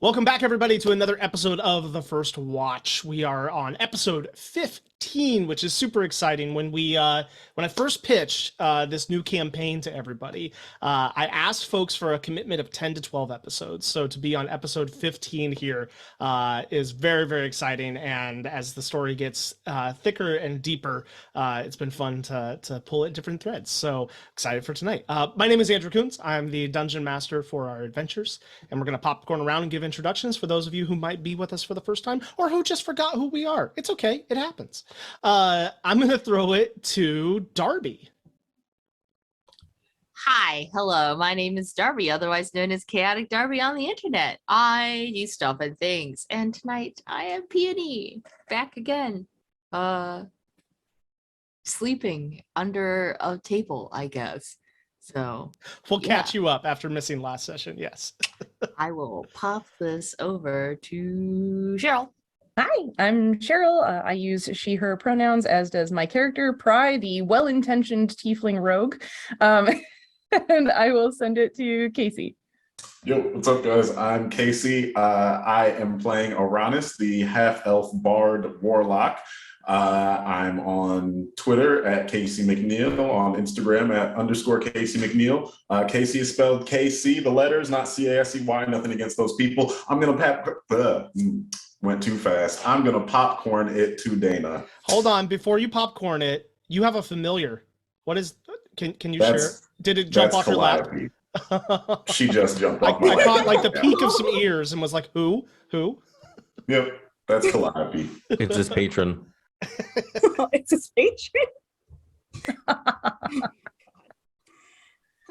Welcome back, everybody, to another episode of The First Watch. We are on episode 15, which is super exciting. When I first pitched this new campaign to everybody, I asked folks for a commitment of 10 to 12 episodes. So to be on episode 15 here is very, very exciting. And as the story gets thicker and deeper, it's been fun to pull at different threads. So excited for tonight. My name is Andrew Coons. I'm the dungeon master for our adventures, and we're going to popcorn around and give introductions for those of you who might be with us for the first time or who just forgot who we are. It's okay. It happens. I'm going to throw it to Darby. Hi, hello, my name is Darby, otherwise known as Chaotic Darby on the internet. I do stuff and things, and tonight I am Peony, back again. Sleeping under a table, I guess. So we'll catch you up after missing last session, yes. I will pop this over to Cheryl. Hi, I'm Cheryl. I use she, her pronouns, as does my character, Pry, the well-intentioned tiefling rogue. And I will send it to Casey. Yo, what's up, guys? I'm Casey. I am playing Arranis, the half-elf bard warlock. I'm on Twitter at Casey McNeil, on Instagram at _Casey McNeil. Casey is spelled KC, the letters, not CASEY, nothing against those people. I'm going to went too fast. I'm going to popcorn it to Dana. Hold on, before you popcorn it, you have a familiar. What is, can you share? Did it jump off your lap? She just jumped off my lap. I caught like the peak of some ears and was like, who? Yep, that's Calliope. It's his patron. It's his patron.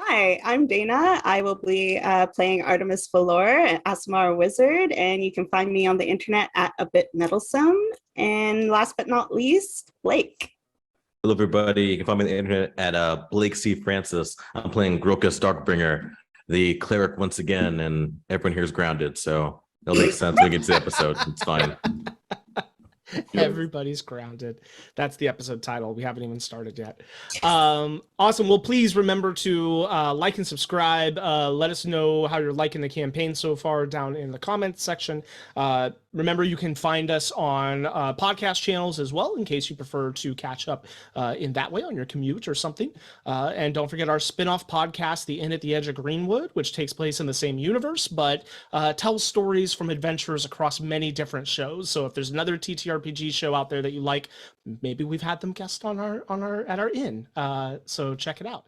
Hi, I'm Dana. I will be playing Artemis Valor, an Aasimar wizard, and you can find me on the internet at A Bit Meddlesome. And last but not least, Blake. Hello, everybody. You can find me on the internet at Blake C. Francis. I'm playing Grokus Darkbringer, the cleric once again, and everyone here is grounded, so it'll make sense when we get to the episode. It's fine. Everybody's grounded. That's the episode title. We haven't even started yet. Awesome. Well, please remember to like and subscribe. Let us know how you're liking the campaign so far down in the comments section. Remember, you can find us on podcast channels as well, in case you prefer to catch up in that way on your commute or something. And don't forget our spin-off podcast, The Inn at the Edge of Greenwood, which takes place in the same universe, but tells stories from adventurers across many different shows. So if there's another ttrpg show out there that you like, maybe we've had them guest on our inn. So check it out.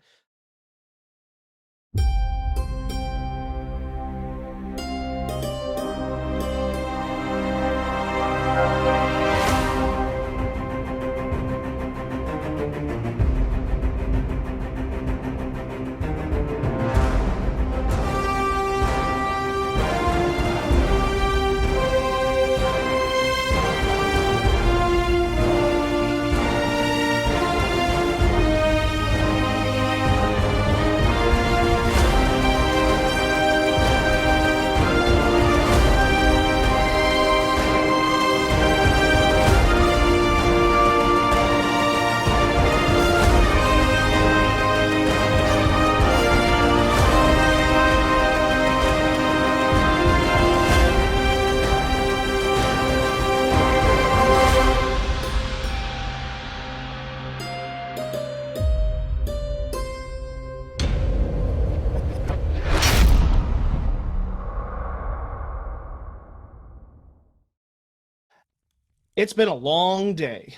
It's been a long day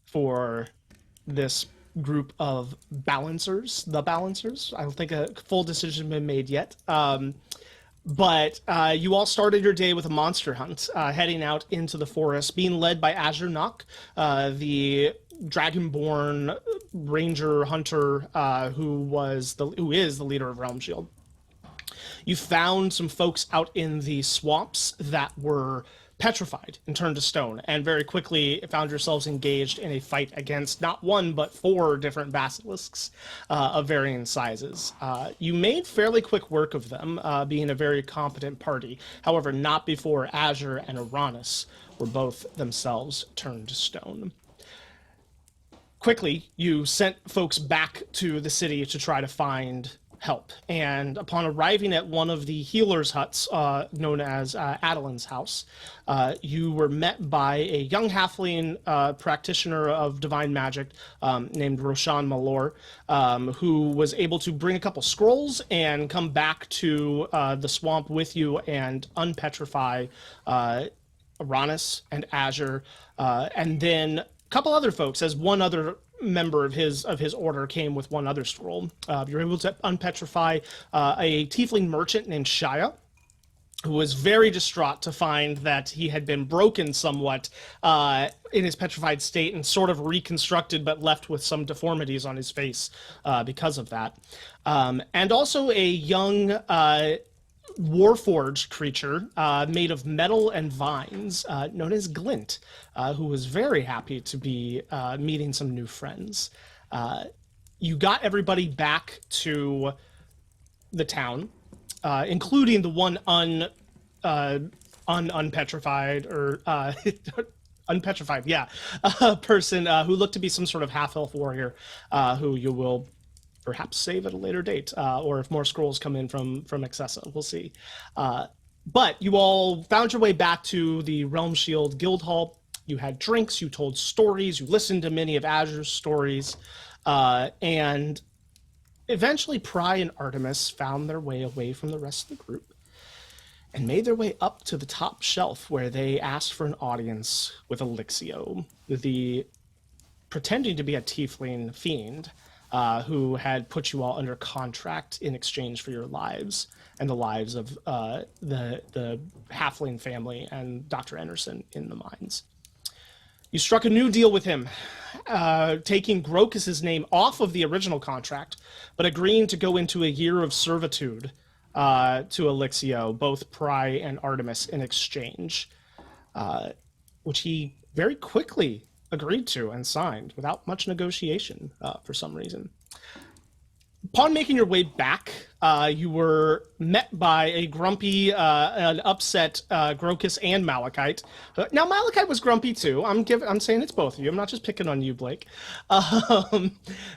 for this group of balancers, the balancers. I don't think a full decision has been made yet. But you all started your day with a monster hunt, heading out into the forest, being led by Azure Nock, the Dragonborn ranger hunter who is the leader of Realm Shield. You found some folks out in the swamps that were petrified and turned to stone, and very quickly found yourselves engaged in a fight against not one but 4 different basilisks of varying sizes. You made fairly quick work of them, being a very competent party. However, not before Azure and Arranis were both themselves turned to stone. Quickly, you sent folks back to the city to try to find help. And upon arriving at one of the healers' huts, known as Adeline's house, you were met by a young halfling practitioner of divine magic named Roshan Malor, who was able to bring a couple scrolls and come back to the swamp with you and unpetrify Arranis and Azure, and then a couple other folks, as one other member of his order came with one other scroll. You're able to unpetrify a tiefling merchant named Shia, who was very distraught to find that he had been broken somewhat in his petrified state and sort of reconstructed, but left with some deformities on his face because of that. And also a young warforged creature made of metal and vines, known as Glint, who was very happy to be meeting some new friends. You got everybody back to the town, including the one unpetrified or unpetrified, yeah, person who looked to be some sort of half-elf warrior, who you will perhaps save at a later date, or if more scrolls come in from Excessa, we'll see. But you all found your way back to the Realm Shield Guild Hall. You had drinks, you told stories, you listened to many of Azure's stories, and eventually Pry and Artemis found their way away from the rest of the group and made their way up to the top shelf, where they asked for an audience with Elixio, the pretending to be a tiefling fiend, who had put you all under contract in exchange for your lives and the lives of the halfling family and Dr. Anderson in the mines. You struck a new deal with him, taking Grokus's name off of the original contract, but agreeing to go into a year of servitude to Elixio, both Pry and Artemis, in exchange, which he very quickly agreed to and signed without much negotiation for some reason. Upon making your way back, you were met by a grumpy and upset Grokus and Malachite. Now, Malachite was grumpy too. I'm saying it's both of you. I'm not just picking on you, Blake.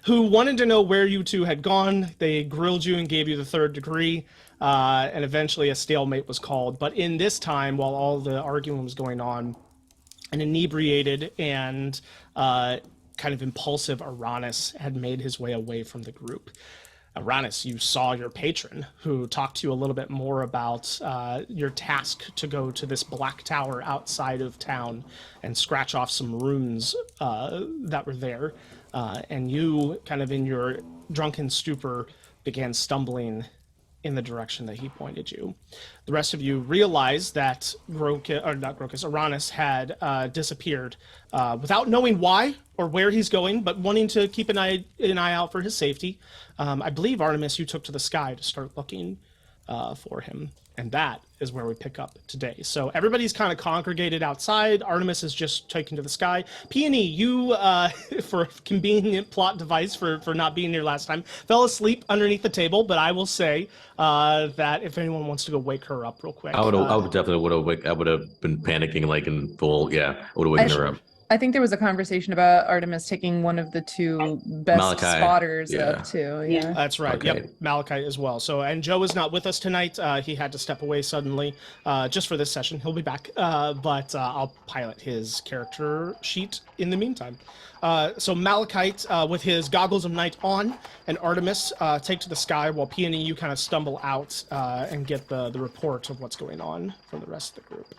Who wanted to know where you two had gone. They grilled you and gave you the third degree, and eventually a stalemate was called. But in this time, while all the arguing was going on, an inebriated and kind of impulsive Arranis had made his way away from the group. Arranis, you saw your patron, who talked to you a little bit more about your task to go to this black tower outside of town and scratch off some runes that were there. And you, kind of in your drunken stupor, began stumbling in the direction that he pointed you. The rest of you realized that Arranis had disappeared without knowing why or where he's going, but wanting to keep an eye out for his safety. I believe, Artemis, you took to the sky to start looking for him, and that is where we pick up today. So everybody's kind of congregated outside. Artemis is just taken to the sky. Peony, you, for a convenient plot device for not being here last time, fell asleep underneath the table, but I will say that if anyone wants to go wake her up real quick. I would have been panicking like in full, I would have waken her up. I think there was a conversation about Artemis taking one of the two best Malachite, spotters yeah. up too. Yeah. That's right. Okay. Yep, Malachite as well. So, and Joe is not with us tonight. He had to step away suddenly, just for this session. He'll be back, but I'll pilot his character sheet in the meantime. So Malachite, with his goggles of night on, and Artemis take to the sky, while Peony, you kind of stumble out and get the report of what's going on from the rest of the group.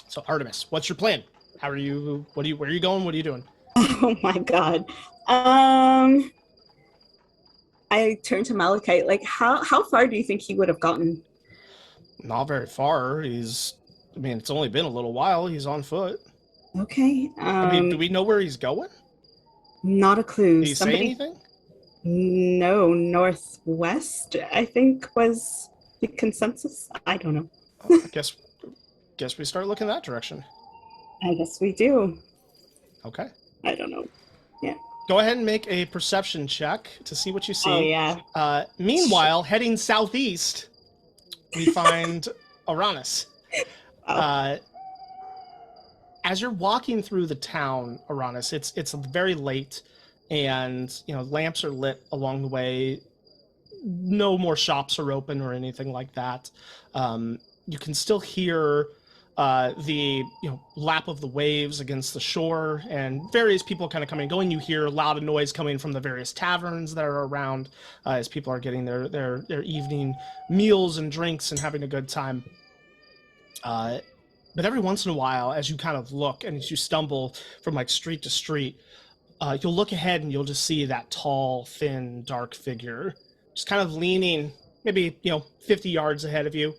So Artemis, what's your plan? How are you? Where are you going? What are you doing? Oh my god. I turned to Malachite, like, how far do you think he would have gotten? Not very far. It's only been a little while. He's on foot. Okay. Do we know where he's going? Not a clue. Did he say anything? No, northwest, I think, was the consensus. I don't know. I guess we start looking that direction. I guess we do. Okay. I don't know. Yeah. Go ahead and make a perception check to see what you see. Oh, yeah. Meanwhile, heading southeast, we find Arranis. Oh. As you're walking through the town, Arranis, it's very late, and lamps are lit along the way. no more shops are open or anything like that. You can still hear the lap of the waves against the shore, and various people kind of coming and going. You hear loud noise coming from the various taverns that are around as people are getting their evening meals and drinks and having a good time. But every once in a while, as you kind of look and as you stumble from like street to street, you'll look ahead and you'll just see that tall, thin, dark figure just kind of leaning maybe 50 yards ahead of you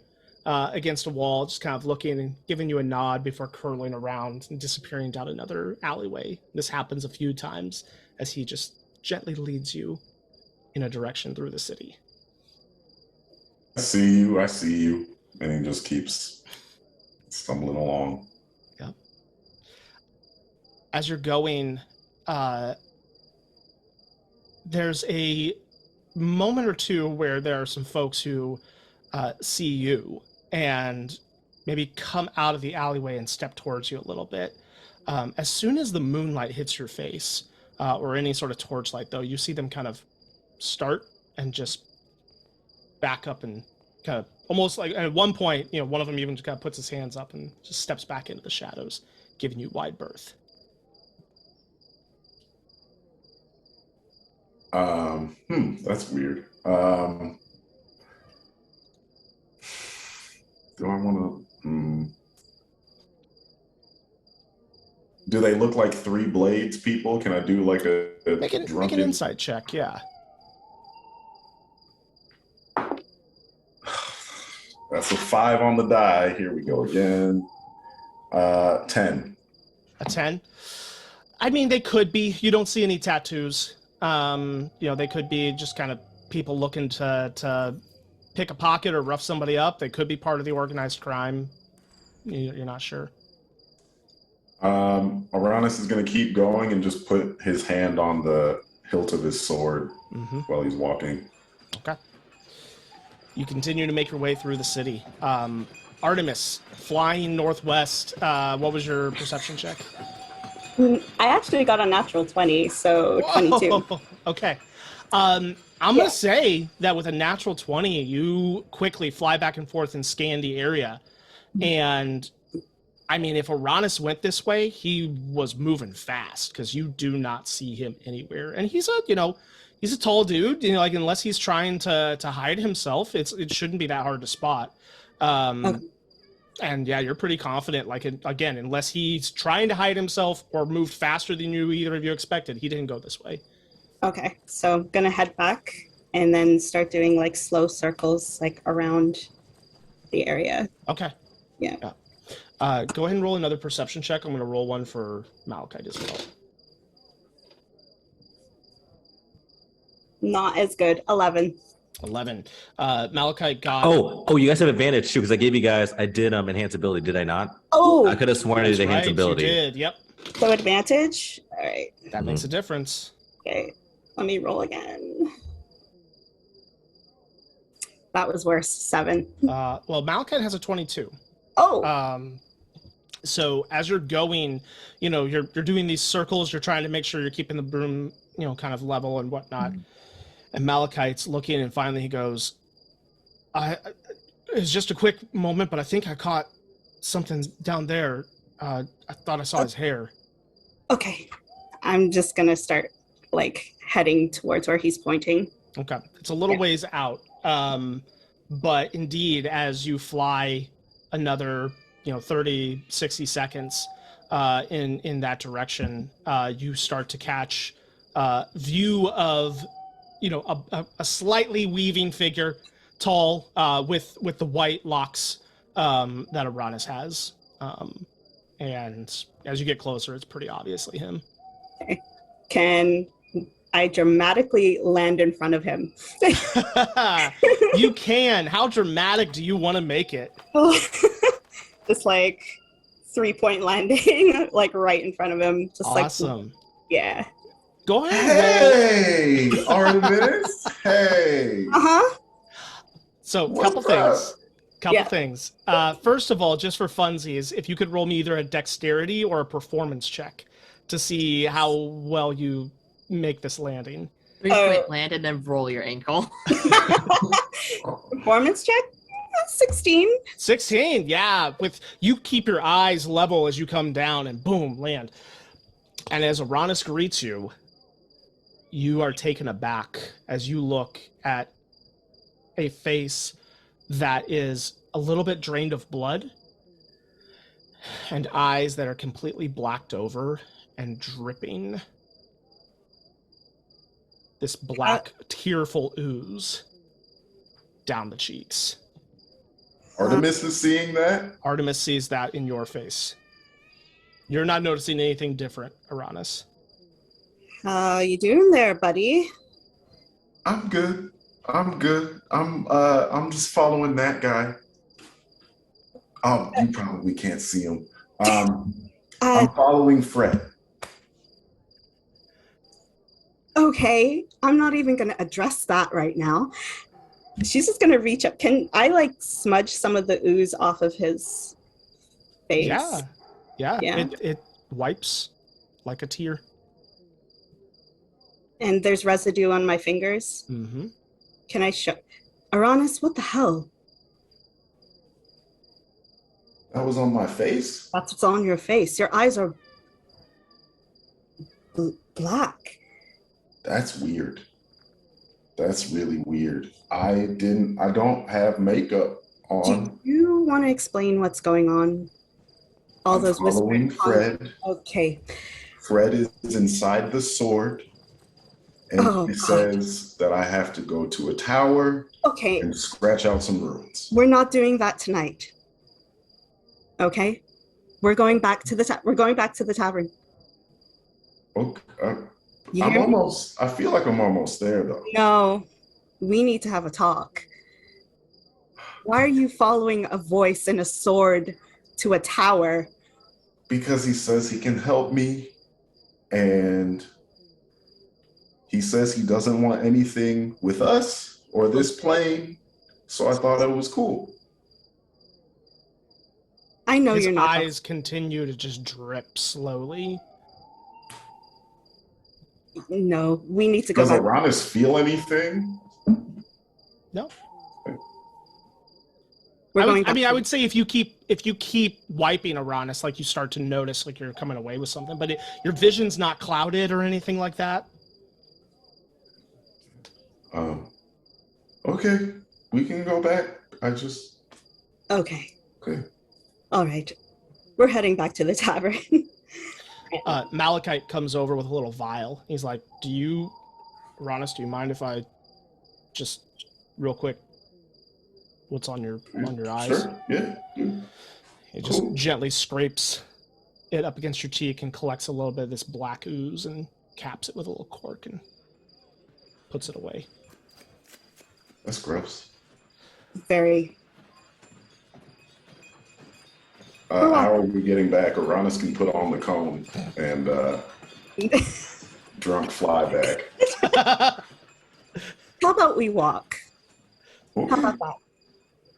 against a wall, just kind of looking and giving you a nod before curling around and disappearing down another alleyway. This happens a few times as he just gently leads you in a direction through the city. I see you. And he just keeps stumbling along. Yep. As you're going, there's a moment or two where there are some folks who see you and maybe come out of the alleyway and step towards you a little bit. As soon as the moonlight hits your face, or any sort of torchlight, though, you see them kind of start and just back up and kind of almost like at one point, one of them even just kind of puts his hands up and just steps back into the shadows, giving you wide berth. That's weird. Do I want to? Do they look like Three Blades people? Can I do like a Make an insight check, yeah. That's a 5 on the die. Here we go again. 10. A 10? I mean, they could be. You don't see any tattoos. They could be just kind of people looking to pick a pocket or rough somebody up. They could be part of the organized crime. You're not sure. Arranis is going to keep going and just put his hand on the hilt of his sword while he's walking. Okay. You continue to make your way through the city. Artemis, flying northwest. What was your perception check? I actually got a natural 20, so 22. Whoa, okay. I'm going to say that with a natural 20, you quickly fly back and forth and scan the area. And, I mean, if Arranis went this way, he was moving fast because you do not see him anywhere. And he's a tall dude, like unless he's trying to hide himself, it shouldn't be that hard to spot. Okay. And yeah, you're pretty confident, like, again, unless he's trying to hide himself or moved faster than either of you expected, he didn't go this way. Okay, so I'm gonna head back and then start doing like slow circles like around the area. Okay. Yeah. Go ahead and roll another perception check. I'm going to roll one for Malachite as well. Not as good. 11. 11. Malachite got... Oh, you guys have advantage too, because I gave you guys, I did enhance ability, did I not? Oh! I could have sworn I did enhance ability. You did, yep. So advantage? All right. That makes a difference. Okay, let me roll again. That was worse. 7. Well, Malachite has a 22. Oh! So as you're going, you're doing these circles, you're trying to make sure you're keeping the broom, kind of level and whatnot. And Malachite's looking, and finally he goes, it's just a quick moment, but I think I caught something down there. I thought I saw his hair. Okay. I'm just going to start, like, heading towards where he's pointing. Okay. It's a little ways out. But indeed, as you fly another, 30, 60 seconds in that direction, you start to catch view of, a slightly weaving figure, tall, with the white locks that Arranis has. And as you get closer, it's pretty obviously him. Okay. Can I dramatically land in front of him? You can. How dramatic do you want to make it? Just like 3-point landing, like right in front of him. Just awesome. Yeah. Go ahead. Hey, Artemis. Hey. So, couple things. First of all, just for funsies, if you could roll me either a dexterity or a performance check to see how well you make this landing. 3-point land and then roll your ankle. Performance check? 16. 16, yeah. With you keep your eyes level as you come down and boom, land. And as Arranis greets you, you are taken aback as you look at a face that is a little bit drained of blood and eyes that are completely blacked over and dripping this black, tearful ooze down the cheeks. Artemis is seeing that? Artemis sees that in your face. You're not noticing anything different, Arranis. How you doing there, buddy? I'm good. I'm just following that guy. Oh, you probably can't see him. I'm following Fred. Okay, I'm not even going to address that right now. She's just going to reach up. Can I like smudge some of the ooze off of his face? Yeah. Yeah. It wipes like a tear. And there's residue on my fingers. Mm-hmm. Can I show? Arranis, what the hell? That was on my face? That's what's on your face. Your eyes are black. That's weird. That's really weird. I don't have makeup on. Do you want to explain what's going on? All I'm those following whispered Fred. Okay. Fred is inside the sword. And Oh, he God. says that I have to go to a tower Okay. and scratch out some runes. We're not doing that tonight. Okay? We're going back to the tavern. Okay. You hear me? I feel like I'm almost there though. No. We need to have a talk. Why are you following a voice and a sword to a tower? Because he says he can help me, and he says he doesn't want anything with us or this plane, so I thought it was cool. I know His you're not. eyes continue to just drip slowly. No, we need to go Does back. Arranis feel anything? No. We're going I back to- would say if you keep wiping Arranis, like you start to notice like you're coming away with something, but your vision's not clouded or anything like that. Okay, we can go back. Okay. Okay. All right. We're heading back to the tavern. Malachite comes over with a little vial. He's like, Arranis, do you mind if I just real quick what's on your eyes? Sure, yeah. He just Cool. gently scrapes it up against your cheek and collects a little bit of this black ooze and caps it with a little cork and puts it away. That's gross. Very. How are we getting back? Arranis can put on the cone and drunk fly back. How about we walk? Okay. How about that?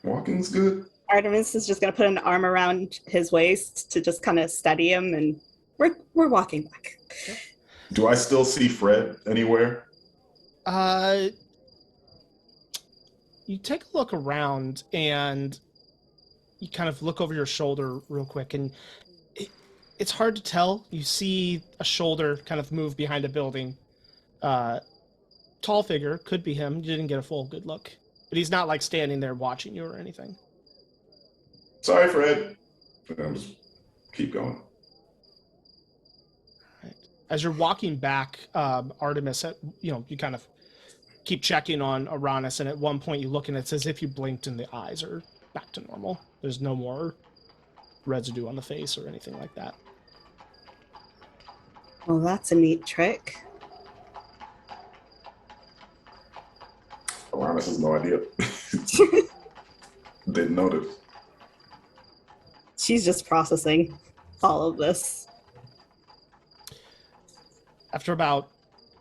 Walking's good. Artemis is just going to put an arm around his waist to just kind of steady him, and we're walking back. Do I still see Fred anywhere? You take a look around and you kind of look over your shoulder real quick, and it's hard to tell. You see a shoulder kind of move behind a building. Tall figure, could be him. You didn't get a full good look, but he's not like standing there watching you or anything. Sorry, Fred. I'll just keep going. As you're walking back, Artemis, you kind of keep checking on Arranis, and at one point you look and it's as if you blinked and the eyes are back to normal. There's no more residue on the face or anything like that. Well, that's a neat trick. Arranis has no idea. Didn't notice. She's just processing all of this. After about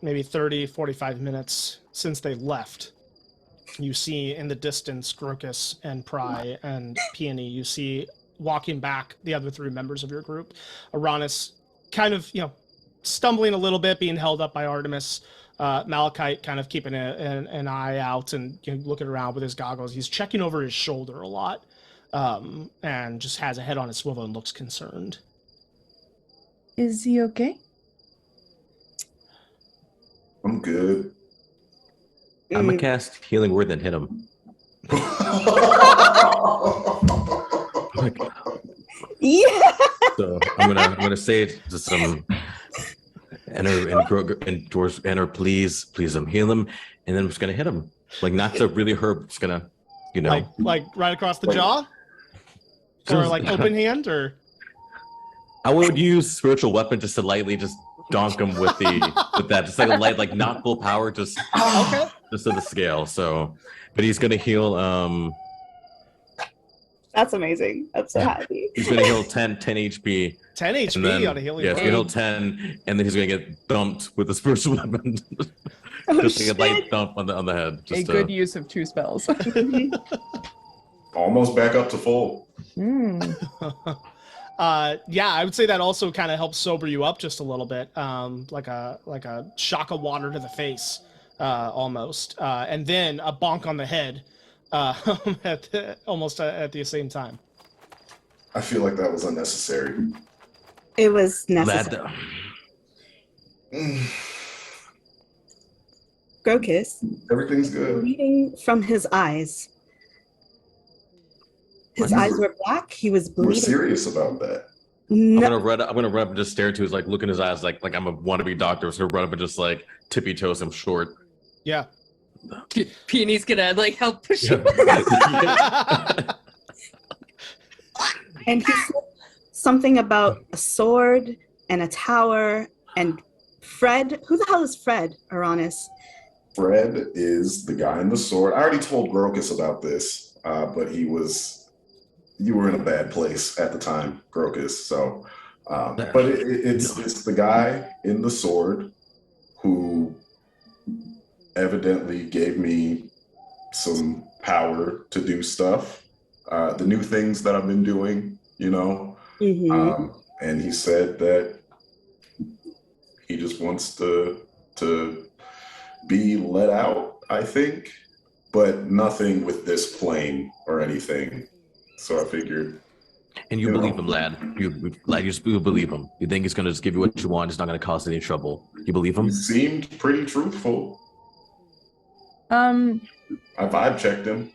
maybe 30, 45 minutes since they left, you see in the distance Grokus and Pry and Peony. You see walking back the other three members of your group. Arranis kind of, stumbling a little bit, being held up by Artemis. Malachite kind of keeping an eye out and looking around with his goggles. He's checking over his shoulder a lot, and just has a head on his swivel and looks concerned. Is he okay? I'm good. I'm gonna cast Healing Word and hit him. Like, Yeah. so I'm gonna say just some enter, please heal him, and then I'm just gonna hit him. Like not to really hurt, just gonna, like right across the Wait. jaw, or like open hand, or I would use spiritual weapon just to lightly just donk him with that, just like a light, like not full power, just okay. just to the scale. So, but he's gonna heal. That's amazing. I'm so happy. He's gonna heal 10 HP. 10 HP And then, on a healing. yeah, he's word. gonna heal 10, and then he's gonna get dumped with the spiritual weapon. Oh, Just like a light shit. dump on the head. A Just good use of 2 spells. Almost back up to full. Yeah, I would say that also kind of helps sober you up just a little bit, like a shock of water to the face, almost, and then a bonk on the head, almost at the same time. I feel like that was unnecessary. It was Lad, necessary. Grokus, Everything's good. bleeding from his eyes. His eyes were black. He was We're bleeding. serious about that. I'm No, gonna run up and just stare into his, like look in his eyes like I'm a wannabe doctor. So run up and just like tippy toes him short. Yeah. Peony's gonna like help push him. and he said something about a sword and a tower and Fred. Who the hell is Fred, Arranis? Fred is the guy in the sword. I already told Grokus about this, but you were in a bad place at the time, Grokus. So, but it's the guy in the sword who evidently gave me some power to do stuff, the new things that I've been doing, Mhm. and he said that he just wants to be let out, I think, but nothing with this plane or anything. So I figured. And you You believe know. him, lad. You believe him. You think he's gonna just give you what you want. It's not gonna cause any trouble. You believe him? He seemed pretty truthful. Um, I vibe checked him.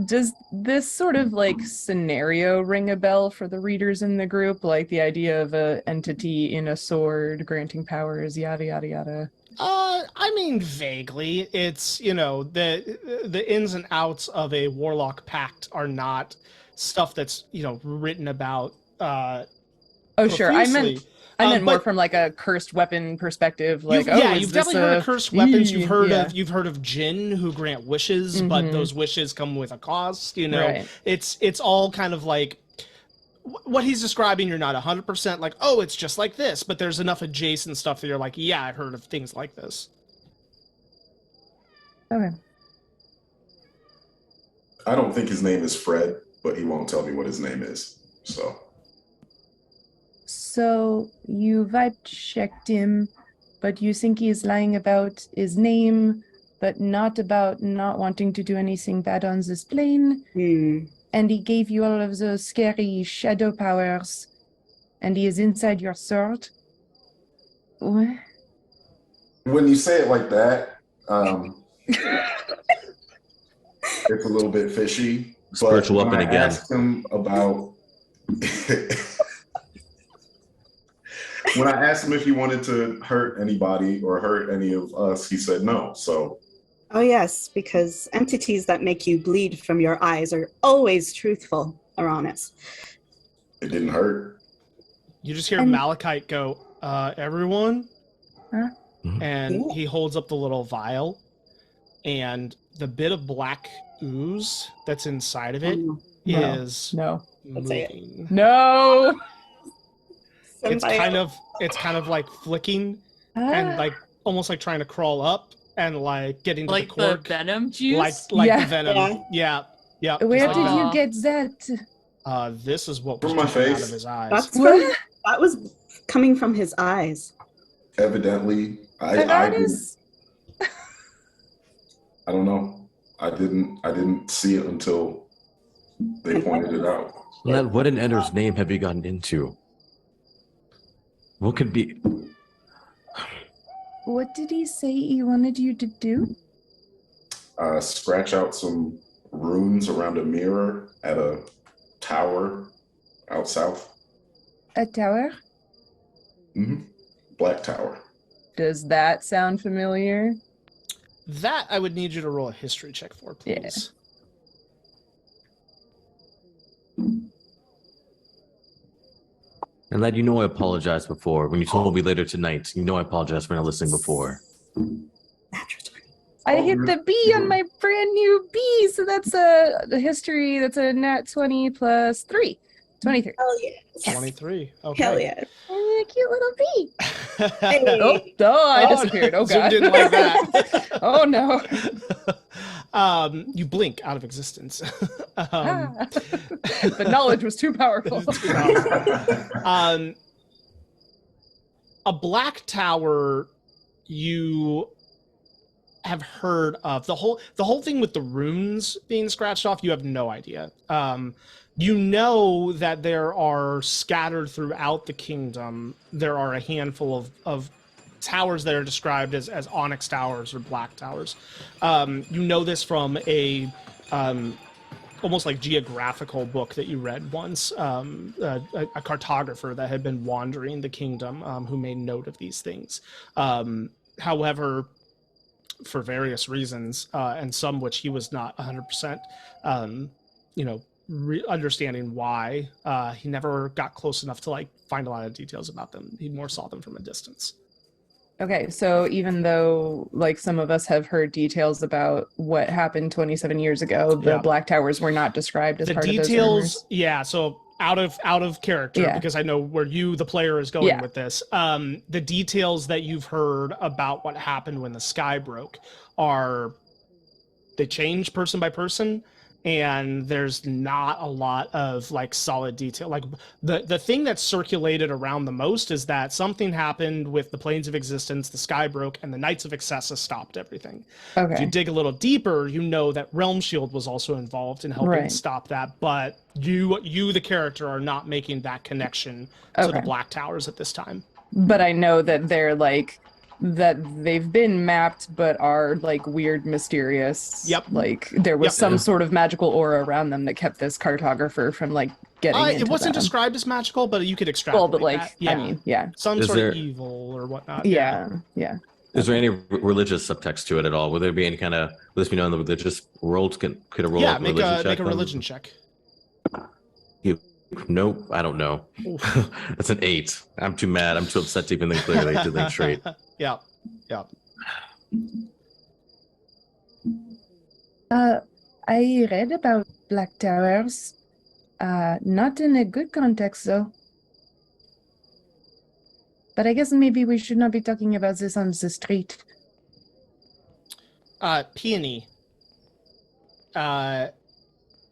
Does this sort of like scenario ring a bell for the readers in the group? Like the idea of a entity in a sword granting powers, yada yada yada. I mean, vaguely. It's, the ins and outs of a warlock pact are not stuff that's, written about. Oh, sure. I meant more but- from like a cursed weapon perspective. Like, oh, is you've this definitely heard of cursed weapons. You've heard yeah. of jinn who grant wishes, but Mhm. those wishes come with a cost. Right. It's all kind of like what he's describing. You're not 100% like, oh, it's just like this, but there's enough adjacent stuff that you're like, yeah, I've heard of things like this. Okay. I don't think his name is Fred, but he won't tell me what his name is. So So you vibe checked him, but you think he's lying about his name, but not about not wanting to do anything bad on this plane. Hmm. And he gave you all of those scary shadow powers, and he is inside your sword. What? when you say it like that, it's a little bit fishy. But Spiritual when weapon I again. asked him about when I asked him if he wanted to hurt anybody or hurt any of us, he said no. So Oh, yes, because entities that make you bleed from your eyes are always truthful, Arranis. it didn't hurt. You just hear And- Malachite go, everyone? Huh? And Yeah. he holds up the little vial, and the bit of black ooze that's inside of it Oh, No. is No. Let's say it. moving. No. It's Symbiote. kind of like flicking and like almost like trying to crawl up and like getting to Like the the cork. venom juice. Like Yeah. the venom. Yeah. Where just did like you Aw. get that? that. This is what was From my dripping out face. of his eyes. That's What? from, that was coming from his eyes. Evidently, I didn't, Arranis? I don't know. I didn't see it until they pointed it out. Lad, what in Ender's name have you gotten into? What could be? What did he say he wanted you to do? Scratch out some runes around a mirror at a tower out south. A tower? Black Tower. Does that sound familiar? That I would need you to roll a history check for, please. And lad, you know I apologized before. When you told me later tonight, you know I apologized for not listening before. I hit the B on my brand new B, so that's a history. That's a nat 20 plus 3. 23. Hell yes. 23. Okay. Hell yes. Oh, a cute little bee. Hey. I disappeared. Oh, Zoom God. didn't like that. Oh, no. You blink out of existence. The knowledge was too powerful. A black tower you have heard of. The whole thing with the runes being scratched off, you have no idea. You know that there are scattered throughout the kingdom, there are a handful of towers that are described as onyx towers or black towers. You know this from a almost like geographical book that you read once, a cartographer that had been wandering the kingdom, who made note of these things. However, for various reasons, and some which he was not 100%, understanding why, he never got close enough to like find a lot of details about them. He more saw them from a distance. Okay, so even though like some of us have heard details about what happened 27 years ago, the Black Towers were not described as The part of those details, rumors. yeah. So out of character, because I know where you, the player, is going with this. The details that you've heard about what happened when the sky broke they change person by person, and there's not a lot of like solid detail. Like the thing that's circulated around the most is that something happened with the planes of existence, the sky broke, and the Knights of Excessa stopped everything. Okay. If you dig a little deeper, you know that Realm Shield was also involved in helping stop that, but you the character are not making that connection to the Black Towers at this time. But I know that they're like that they've been mapped but are like weird, mysterious. Like there was some sort of magical aura around them that kept this cartographer from like getting into it wasn't them. described as magical, but you could extrapolate but like that. I mean, some some sort of evil or whatnot. yeah. Is there any religious subtext to it at all? Will there be any kind of, will this be known in the religious world? Could a roll make a religion check. Nope, I don't know. That's an 8. I'm too mad. I'm too upset to even think clearly to think straight. Yeah. I read about Black Towers. Not in a good context, though. But I guess maybe we should not be talking about this on the street. Peony.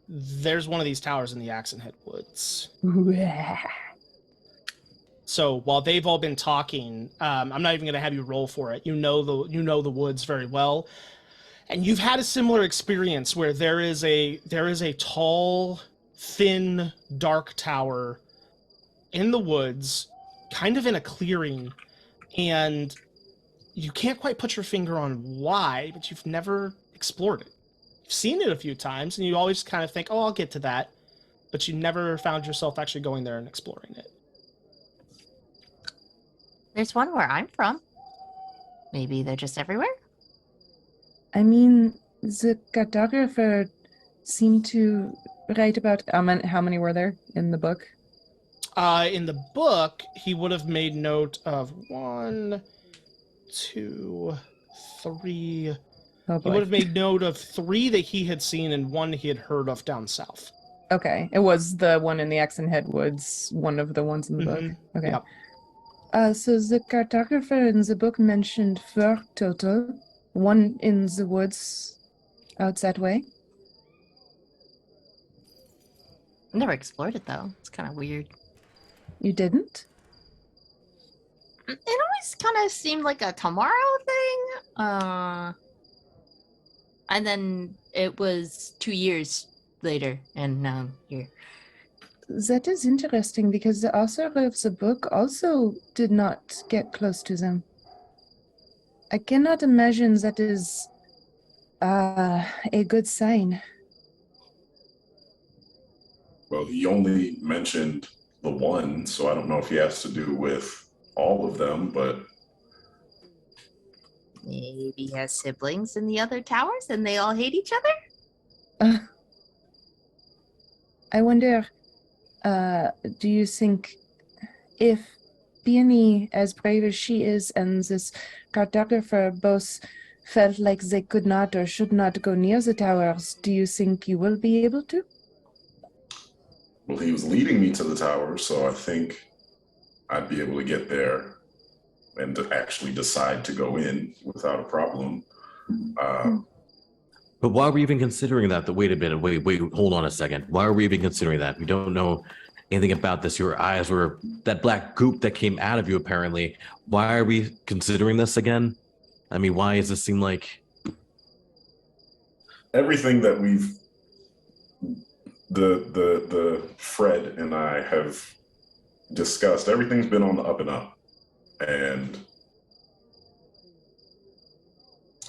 There's one of these towers in the Axenhead Woods. So while they've all been talking, I'm not even going to have you roll for it. You know the woods very well, and you've had a similar experience where there is a tall, thin, dark tower in the woods, kind of in a clearing, and you can't quite put your finger on why, but you've never explored it. You've seen it a few times, and you always kind of think, oh, I'll get to that, but you never found yourself actually going there and exploring it. There's one where I'm from. Maybe they're just everywhere? I mean, the cartographer seemed to write about how many were there in the book? In the book, he would have made note of 1, 2, 3. Oh, he would have made note of 3 that he had seen and 1 he had heard of down south. Okay, it was the one in the Axenhead Woods, one of the ones in the book. Okay. Yep. So the cartographer in the book mentioned 4 total, 1 in the woods out that way. Never explored it though. It's kind of weird. You didn't? It always kind of seemed like a tomorrow thing. And then it was 2 years later, and now I'm here. That is interesting because the author of the book also did not get close to them. I cannot imagine that is a good sign. Well, he only mentioned the one, so I don't know if he has to do with all of them, but Maybe he has siblings in the other towers and they all hate each other? I wonder, do you think if Peony, as brave as she is, and this cartographer both felt like they could not or should not go near the towers, do you think you will be able to? well, he was leading me to the tower, so I think I'd be able to get there and to actually decide to go in without a problem. But why are we even considering that? Wait a minute. Wait, hold on a second. Why are we even considering that? We don't know anything about this. Your eyes were that black goop that came out of you, apparently. Why are we considering this again? I mean, why does this seem like... Everything that the Fred and I have discussed, everything's been on the up and up. And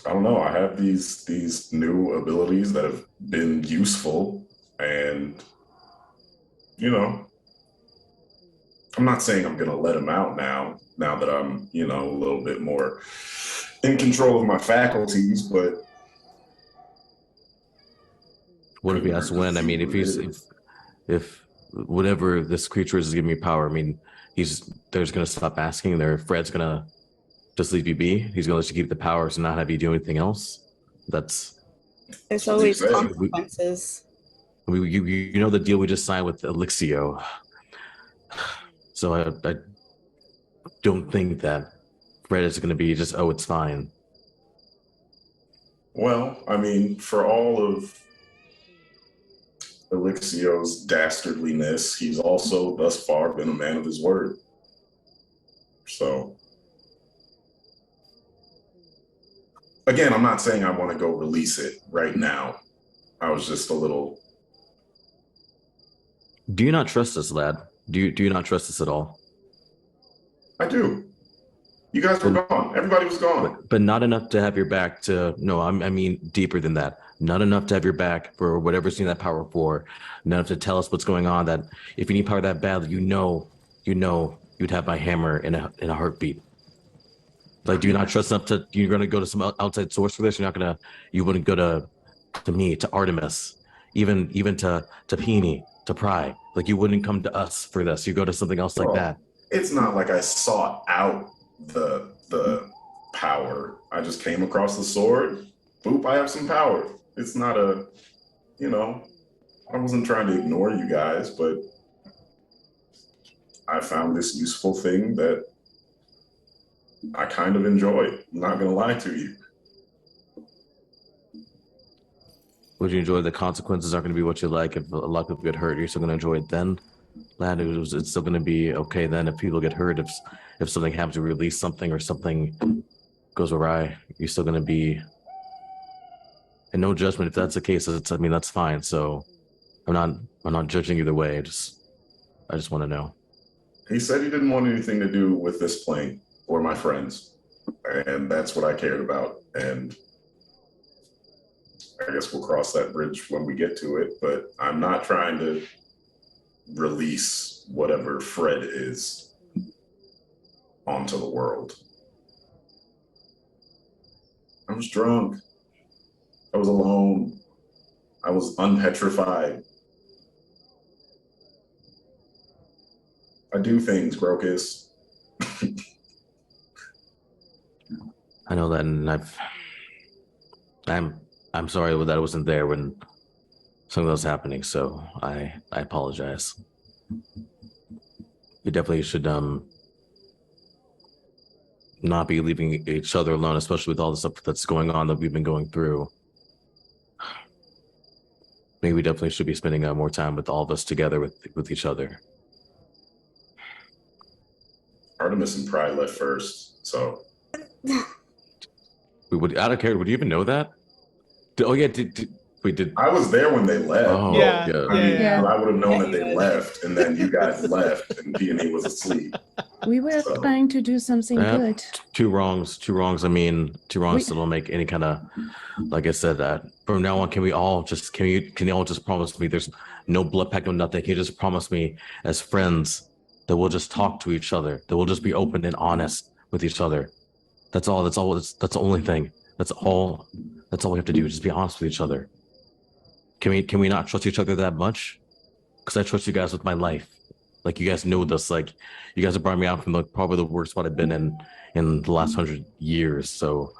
I don't know, I have these new abilities that have been useful, and you know, I'm not saying I'm gonna let them out now that I'm, you know, a little bit more in control of my faculties, but What if he has to win? I mean, if whatever this creature is giving me power, I mean, they're just gonna stop asking. Fred's gonna just leave you be. He's gonna let you keep the powers and not have you do anything else. There's always consequences. You know the deal we just signed with Elixio. So I don't think that Fred is gonna be just, oh, it's fine. well, I mean, for all of Elixio's dastardliness, he's also thus far been a man of his word. So, again, I'm not saying I want to go release it right now. I was just a little... Do you not trust us, lad? Do you not trust us at all? I do. You guys were gone. Everybody was gone. But not enough to have your back to... No, I mean deeper than that. Not enough to have your back for whatever's in that power for. Not enough to tell us what's going on, that if you need power that badly, you know you'd have my hammer in a heartbeat. Like, do you not trust enough to... You're going to go to some outside source for this? You wouldn't go to me, to Artemis, even to Peony, to Pry. Like, you wouldn't come to us for this. You go to something else like that. It's not like I sought out the power. I just came across the sword. Boop, I have some power. It's not a, you know, I wasn't trying to ignore you guys, but I found this useful thing that I kind of enjoy. I'm not gonna lie to you. Would you enjoy the consequences aren't going to be what you like? If a lot of people get hurt, you're still going to enjoy it then? Lad, it's still going to be okay then if people get hurt, if something happens to release something or something goes awry, you're still going to be... And no judgment if that's the case. I mean, that's fine. So I'm not judging either way. I just want to know. He said he didn't want anything to do with this plane or my friends. And that's what I cared about. And I guess we'll cross that bridge when we get to it, but I'm not trying to release whatever Fred is onto the world. I was drunk. I was alone. I was unpetrified. I do things, Grokus. I know that, and I'm sorry that I wasn't there when something was happening, so I apologize. We definitely should not be leaving each other alone, especially with all the stuff that's going on that we've been going through. Maybe we definitely should be spending more time with all of us together with each other. Artemis and Pride left first, so. I don't care. Would you even know that? Did I was there when they left. Oh, Yeah, yeah. I mean, Yeah. I would have known that Yeah, they you left, and then you guys left, and Peony was asleep. We were So- trying to do something Yeah. good. Two wrongs. I mean, two wrongs still don't make any kind of. Like I said, that from now on, can you all just promise me there's no blood pact, no nothing? Can you just promise me as friends that we'll just talk to each other, that we'll just be open and honest with each other? That's all. That's the only thing. That's all we have to do. Just be honest with each other. Can we not trust each other that much? Because I trust you guys with my life. Like, you guys know this. Like, you guys have brought me out from probably the worst spot I've been in the last 100 years. So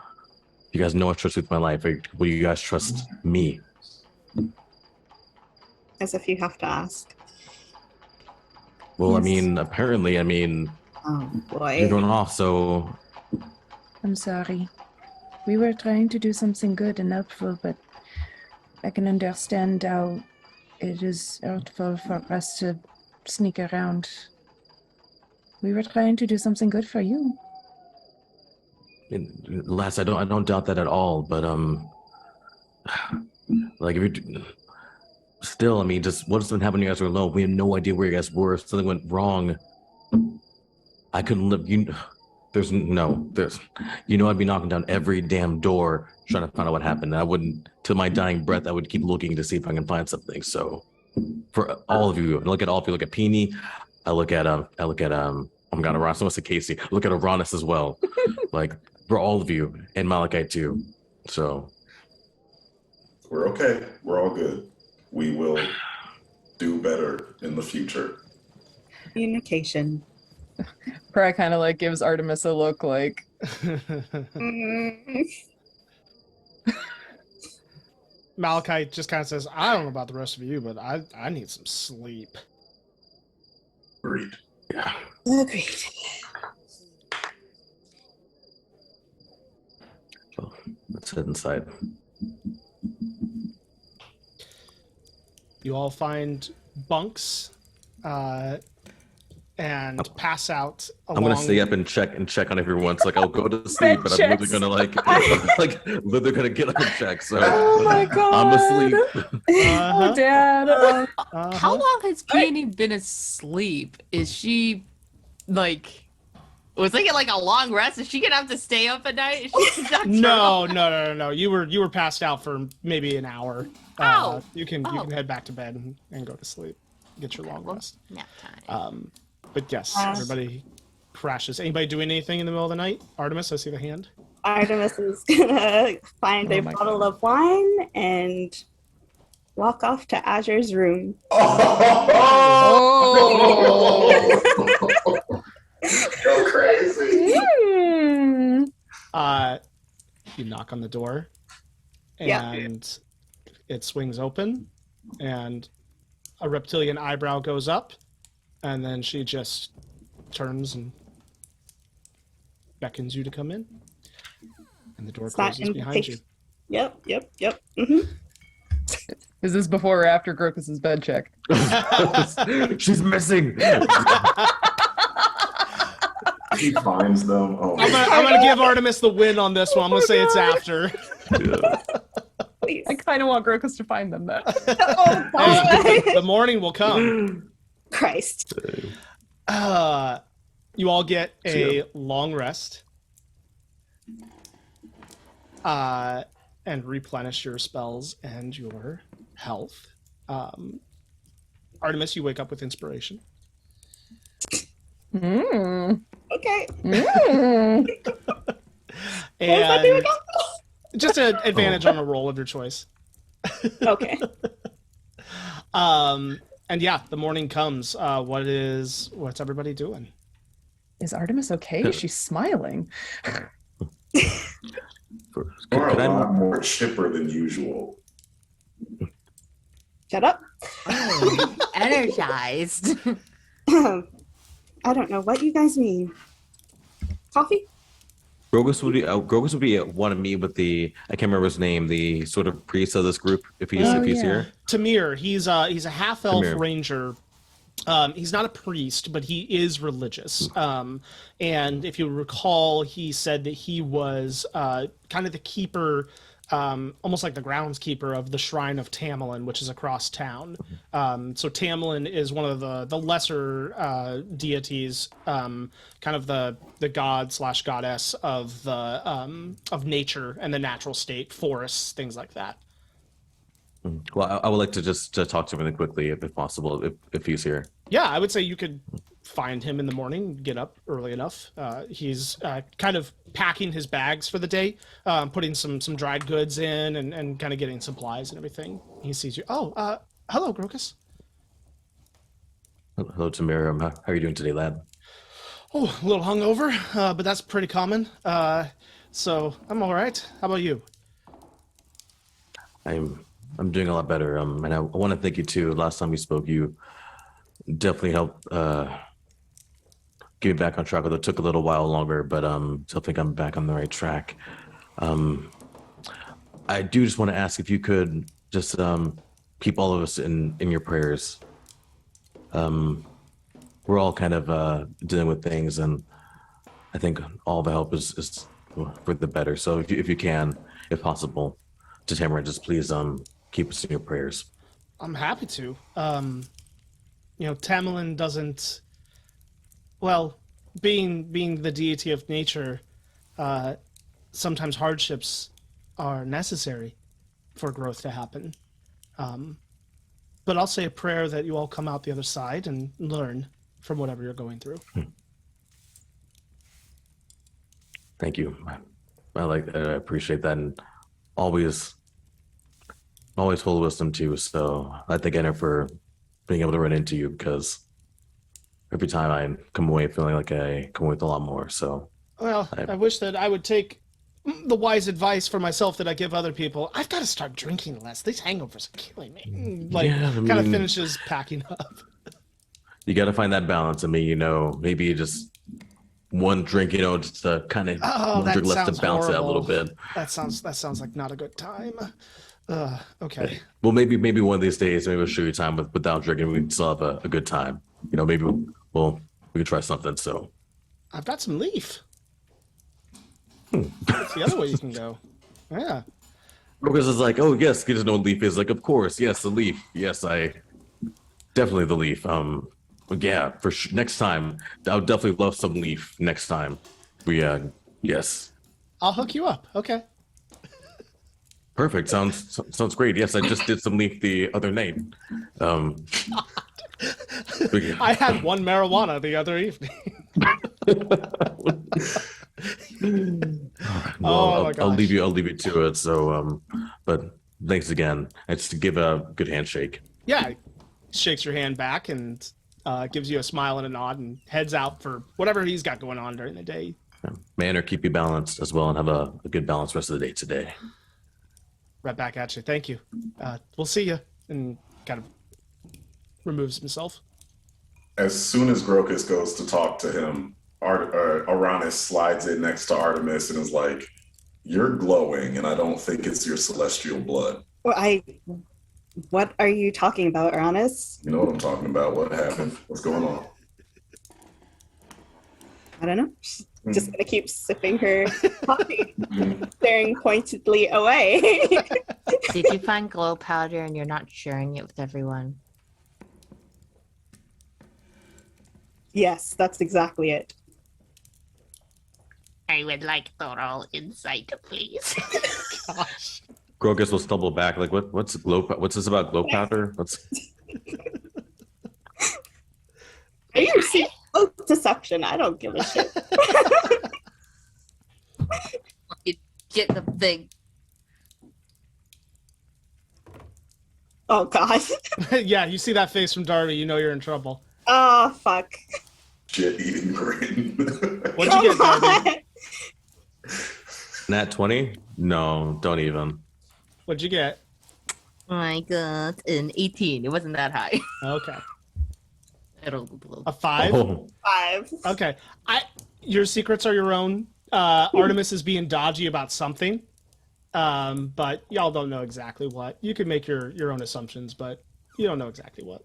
you guys know I trust you with my life. Will you guys trust me? As if you have to ask. Well, I Yes. mean, apparently, Oh you're boy. going off. So I'm sorry. We were trying to do something good and helpful, but I can understand how it is hurtful for us to sneak around. We were trying to do something good for you. Les, I don't doubt that at all. But like, if still, I mean, just what's been happening? You guys were alone. We had no idea where you guys were. If something went wrong, I couldn't live. I'd be knocking down every damn door trying to find out what happened. I wouldn't, till my dying breath, I would keep looking to see if I can find something. So, for all of you, I look at all of you. Look at Peony. I look at oh my God, Arranis. I want to say Casey. I look at Arranis as well. Like, for all of you, and Malachi too. So We're okay. We're all good. We will do better in the future. Communication. Pry kind of like gives Artemis a look like, Mm, Malachi just kind of says, I don't know about the rest of you, but I need some sleep. Agreed. yeah. agreed. So let's head inside. You all find bunks and pass out along. I'm gonna stay up and check on everyone. So, like, I'll go to sleep, but I'm literally gonna literally gonna get up and check. So oh my God. I'm asleep. Uh-huh, Oh, Dad. uh-huh. How long has Peony been asleep? Is she like? Was it like a long rest? Is she gonna have to stay up at night? Is she nocturnal? No. You were passed out for maybe an hour. Oh. You can head back to bed and go to sleep. Get your long rest. Nap time. But yes, everybody crashes. Anybody doing anything in the middle of the night? Artemis, I see the hand. Artemis is gonna find Oh a my bottle of wine and walk off to Azure's room. Go crazy. You knock on the door, Yeah. and it swings open, and a reptilian eyebrow goes up, and then she just turns and beckons you to come in, and the door It's not closes behind you. Yep. hmm Is this before or after Grokus's bed check? She's missing. He finds them. Oh, I'm gonna give Artemis the win on this one. I'm gonna say it's after. Please. I kind of want Grokus to find them then. Oh, Hey, God. the morning will come. Christ. You all get a long rest, and replenish your spells and your health. Artemis, you wake up with inspiration. Mm. Okay. Mm. And just an advantage on a roll of your choice. Okay. And yeah, the morning comes. What's everybody doing? Is Artemis okay? Is she smiling? You're a lot more chipper than usual. Shut up. Energized. I don't know what you guys mean. Coffee? Grogus would be one of me with the, I can't remember his name, the sort of priest of this group, if he's Oh, if he's yeah. here. Tamir, he's a half elf Tamir. ranger He's not a priest, but he is religious. And if you recall, he said that he was kind of the keeper, almost like the groundskeeper of the Shrine of Tamerlane, which is across town. So Tamerlane is one of the lesser deities, kind of the god slash goddess of nature and the natural state, forests, things like that. Well, I would like to just to talk to him really quickly, if possible, if he's here. Yeah, I would say you could find him in the morning, get up early enough. He's kind of packing his bags for the day, putting some dried goods in and kind of getting supplies and everything. He sees you. Oh, hello, Grokus. Hello, Tamir. How are you doing today, lad? Oh, a little hungover, but that's pretty common. So I'm all right. How about you? I'm doing a lot better. And I want to thank you too. Last time we spoke, you definitely helped get me back on track. Although it took a little while longer, but still think I'm back on the right track. I do just want to ask if you could just keep all of us in your prayers. We're all kind of dealing with things, and I think all the help is for the better. So if you can, if possible, to Tamara, just please keep us in your prayers. I'm happy to. Tamerlane doesn't. Well, being the deity of nature, sometimes hardships are necessary for growth to happen. But I'll say a prayer that you all come out the other side and learn from whatever you're going through. Thank you. I appreciate that, and always full of wisdom too. So I thank Anna for being able to run into you, because every time I come away feeling like I come away with a lot more. So well, I wish that I would take the wise advice for myself that I give other people. I've got to start drinking less. These hangovers are killing me. Kind of finishes packing up. You got to find that balance. I mean, maybe just one drink, just to kind of drink less to bounce it a little bit. That sounds like not a good time. Okay. Well, maybe one of these days, maybe we'll show you time without drinking. We can still have a good time. Maybe we can try something. So I've got some leaf. That's the other way you can go. Yeah. Lucas is like, oh yes, he doesn't know what leaf is. Like, of course, yes, the leaf. Yes, definitely the leaf. Yeah, for sure. Next time, I would definitely love some leaf. Next time, yes. I'll hook you up. Okay. Perfect. Sounds great. Yes, I just did some leaf the other night. I had one marijuana the other evening. Well, I'll leave you to it. So, but thanks again. It's to give a good handshake. Yeah, he shakes your hand back and gives you a smile and a nod and heads out for whatever he's got going on during the day. May Honor keep you balanced as well and have a good balanced rest of the day today. Right back at you. Thank you. We'll see you. And kind of removes himself. As soon as Grokus goes to talk to him, Arranis slides in next to Artemis and is like, "You're glowing, and I don't think it's your celestial blood." Well, what are you talking about, Arranis? You know what I'm talking about. What happened? What's going on? I don't know. She's just gonna keep sipping her coffee, staring pointedly away. Did you find glow powder and you're not sharing it with everyone? Yes, that's exactly it. I would like thorough insight, please. Gosh. Grogus will stumble back. Like, what's this about glow powder? Are you seeing deception? I don't give a shit. Get the thing. Oh god. Yeah, you see that face from Darby, you know you're in trouble. Oh fuck. Shit eating grin. What'd you get, Darby? Nat 20? No, don't even. What'd you get? I got an 18. It wasn't that high. Okay. I rolled a blow. A 5? Oh, 5. Okay. Your secrets are your own. Artemis is being dodgy about something. But y'all don't know exactly what. You can make your own assumptions, but you don't know exactly what.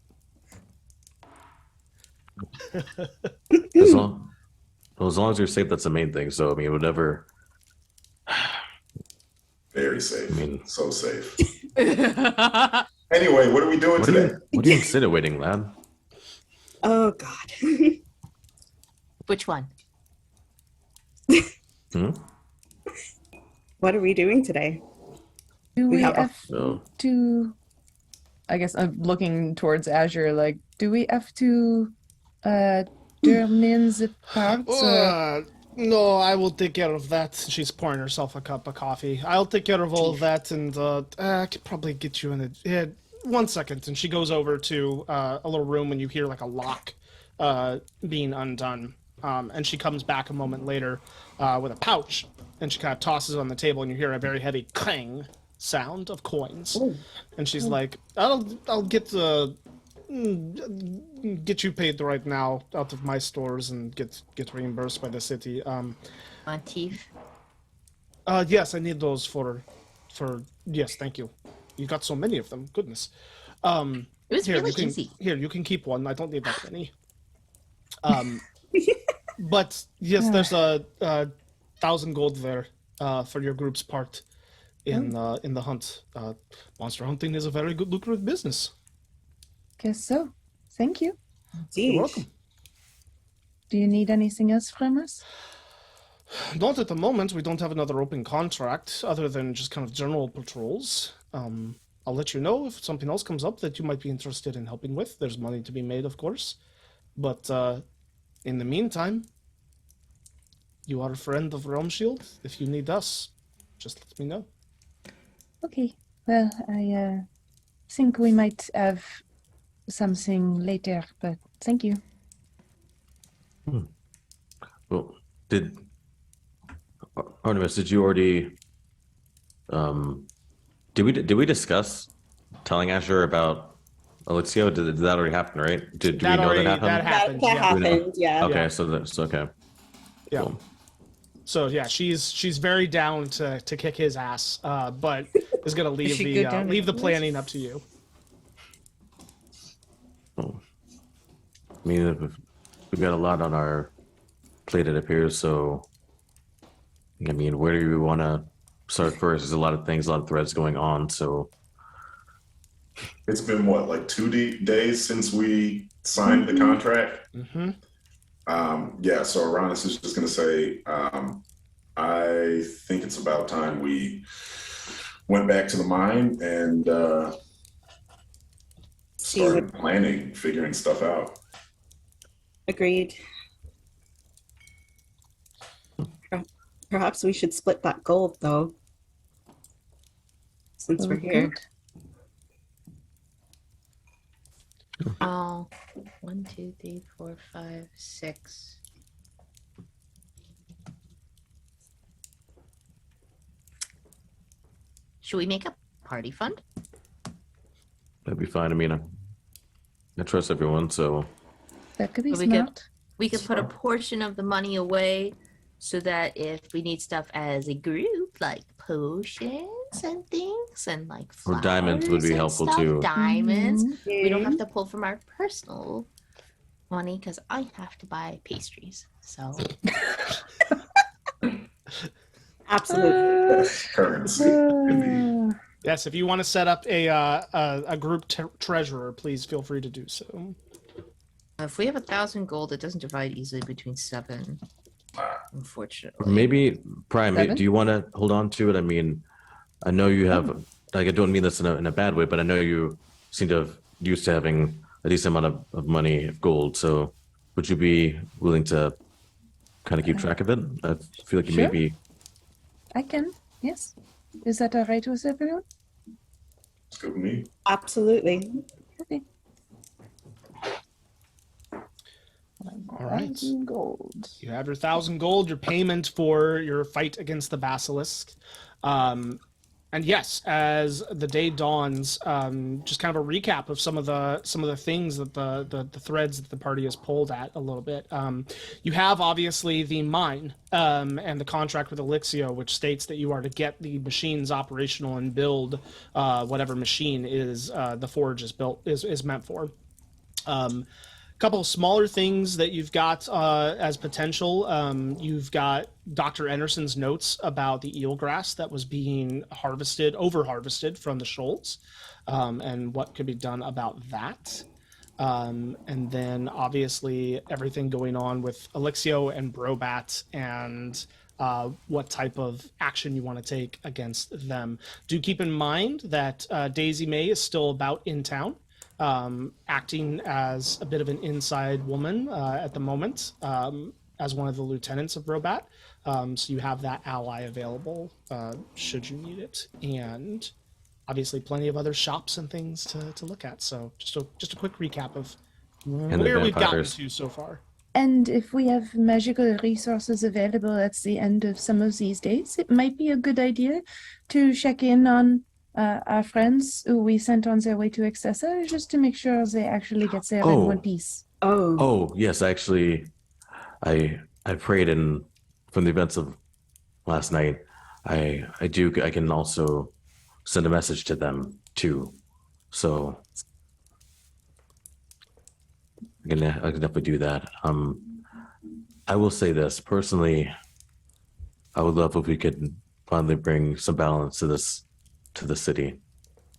As long, well, as long as you're safe, that's the main thing. So I mean, whatever. Very safe. I mean, so safe. Anyway, what are we doing today? What are you insinuating, lad? Oh God. Which one? Hmm? What are we doing today? Do We we have a- have So to? I guess I'm looking towards Azure. Like, do we have to determine the parts? No, I will take care of that. She's pouring herself a cup of coffee. I'll take care of all of that, and I could probably get you in a... Yeah, 1 second. And she goes over to a little room, and you hear like a lock being undone. And she comes back a moment later with a pouch, and she kind of tosses it on the table, and you hear a very heavy clang sound of coins. Ooh. And she's like, I'll get you paid right now out of my stores and get reimbursed by the city. Monteith. Yes, I need those for yes, thank you. You got so many of them, goodness. It was Here, really you can, easy. Here, you can keep one. I don't need that many. But yes, there's a 1,000 gold there for your group's part in the hunt. Monster hunting is a very good lucrative business. Guess so. Thank you. Indeed. You're welcome. Do you need anything else from us? Not at the moment. We don't have another open contract other than just kind of general patrols. I'll let you know if something else comes up that you might be interested in helping with. There's money to be made, of course. But in the meantime, you are a friend of Realm Shield. If you need us, just let me know. Okay. Well, I think we might have something later, but thank you. well, Artemis, did you already? Did we discuss telling Azure about Alexio? Did that already happen? Right? Do we know that happened? That happened. That Yeah. happened, yeah. Okay, Yeah. so that's okay. Yeah. Cool. So yeah, she's very down to kick his ass, but is gonna leave she the go down leave the in planning up to you. Well, I mean, we've got a lot on our plate, it appears. So, I mean, where do we want to start first? There's a lot of things, a lot of threads going on. So, It's been what, like 2 days since we signed the contract? Mm-hmm. Yeah, so Arranis is just going to say, I think it's about time we went back to the mine and started planning, figuring stuff out. Agreed. Perhaps we should split that gold, though, since we're here. Oh, 1, 2, 3, 4, 5, 6. Should we make a party fund? that'd be fine. I mean, I trust everyone. So, That could be We smart. could we could put a portion of the money away so that if we need stuff as a group, like potions and things, and like Or diamonds would be flowers and helpful, stuff, too. Diamonds. Mhm. We don't have to pull from our personal money because I have to buy pastries. So Absolutely. Currency, indeed. Yes, if you want to set up a group treasurer, please feel free to do so. if we have 1,000 gold, it doesn't divide easily between 7. Unfortunately. maybe Prime, Seven? do you want to hold on to it? I mean, I know you have, like, I don't mean this in a bad way, but I know you seem to have used to having a decent amount of money of gold. So, would you be willing to kind of keep track of it? I feel like you Sure. may be. I can. Yes. Is that all right with everyone? It's good with me. Absolutely. Okay. All right. 1,000 gold. You have your 1,000 gold, your payment for your fight against the basilisk. And yes, as the day dawns, just kind of a recap of some of the things that the threads that the party has pulled at a little bit. You have obviously the mine and the contract with Elixio, which states that you are to get the machines operational and build whatever machine is the forge is built is meant for. couple of smaller things that you've got as potential. You've got Dr. Anderson's notes about the eelgrass that was being over-harvested from the shoals, and what could be done about that. And then obviously everything going on with Elixio and Brobat and what type of action you want to take against them. Do keep in mind that Daisy May is still about in town, acting as a bit of an inside woman at the moment, as one of the lieutenants of Brobat. So you have that ally available should you need it. And obviously plenty of other shops and things to look at. So just a quick recap of where we've gotten to so far. And if we have magical resources available at the end of some of these days, it might be a good idea to check in on our friends who we sent on their way to Excessa, just to make sure they actually get there in one piece. Oh, yes, actually, I prayed, and from the events of last night, I can also send a message to them too. So I can definitely do that. I will say this personally, I would love if we could finally bring some balance to the city,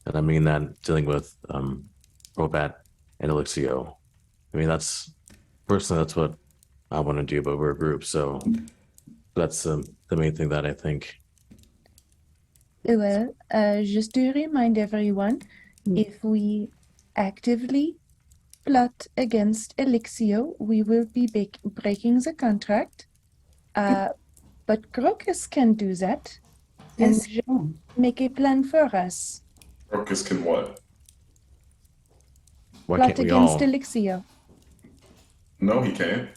and I mean that dealing with Robat and Elixio. I mean, that's what I want to do, but we're a group, so that's the main thing that I think. Well, just to remind everyone, if we actively plot against Elixio, we will be breaking the contract. But Crocus can do that and make a plan for us. Crocus can what? Why Plot can't we against all? Elixio. No, he can't.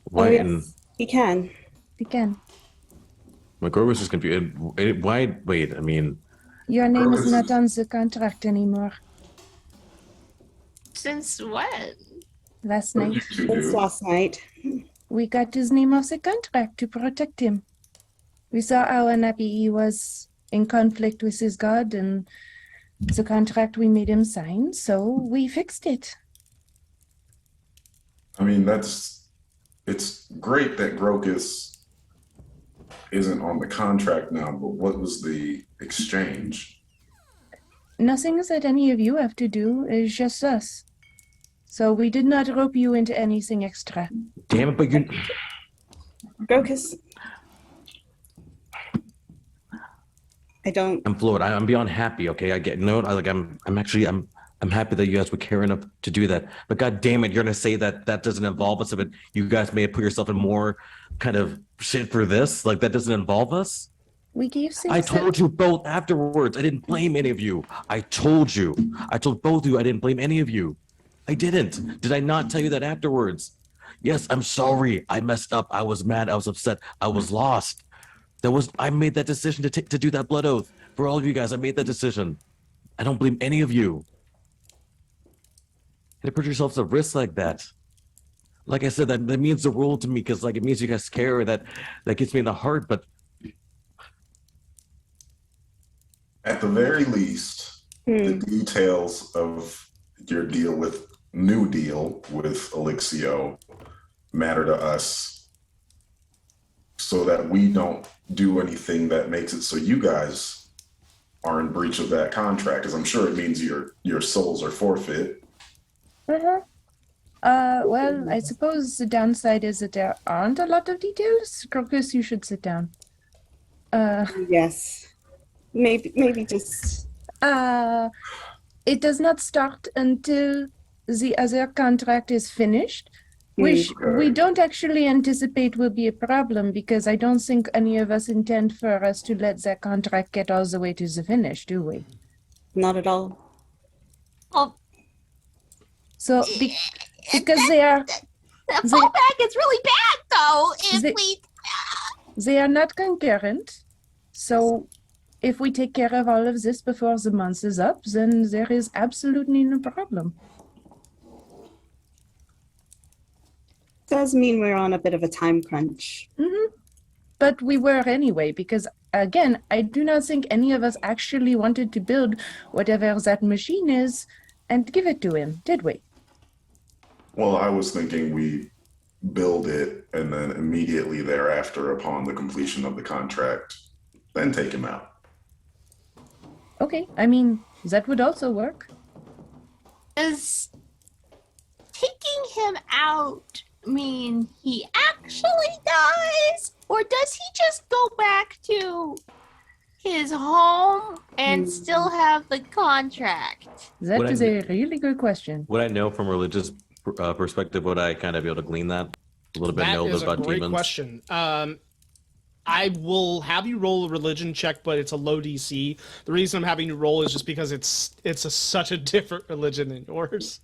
Why? yes, he can. We can. My Grover's just confused. Why? Wait, I mean, Your name is Crocus not is- on the contract anymore. Since when? Last What night, did you Since do? last night. we got his name off the contract to protect him. We saw how unhappy he was in conflict with his god, and the contract we made him sign, so we fixed it. I mean, it's great that Crocus isn't on the contract now, but what was the exchange? Nothing that any of you have to do, is just us. So we did not rope you into anything extra. damn it! But you. Crocus. I don't. I'm floored. I'm beyond happy. Okay, I get I'm happy that you guys would care enough to do that. But god damn it, you're gonna say that doesn't involve us. But you guys may have put yourself in more kind of shit for this. Like that doesn't involve us. We gave things I told you both afterwards. I didn't blame any of you. I told you. I told both of you I didn't blame any of you. I didn't. Did I not tell you that afterwards? Yes, I'm sorry. I messed up. I was mad. I was upset. I was lost. I made that decision to do that blood oath for all of you guys. I made that decision. I don't blame any of you. And to put yourselves at risk like that. Like I said, that means the world to me, because like it means you guys care, and that gets me in the heart. But At the very least, the details of your new deal with Elixio matter to us, so that we don't do anything that makes it so you guys are in breach of that contract, because I'm sure it means your souls are forfeit. Well, I suppose the downside is that there aren't a lot of details. Crocus, you should sit down. Yes. Maybe just. It does not start until the other contract is finished, which we don't actually anticipate will be a problem, because I don't think any of us intend for us to let that contract get all the way to the finish, do we? Not at all. Oh, So, because they are that fallback is really bad, though. they are not concurrent, so if we take care of all of this before the month is up, then there is absolutely no problem. Does mean we're on a bit of a time crunch. But we were anyway, because again, I do not think any of us actually wanted to build whatever that machine is and give it to him, did we? Well, I was thinking we build it and then immediately thereafter, upon the completion of the contract, then take him out. Okay, I mean, that would also work. Does taking him out mean he actually dies? Or does he just go back to his home and still have the contract? That Would is I- a really good question. Would I know from a religious perspective? Would I kind of be able to glean that a little bit? That Know is a about great demons? question. I will have you roll a religion check, but it's a low DC. The reason I'm having you roll is just because it's such a different religion than yours.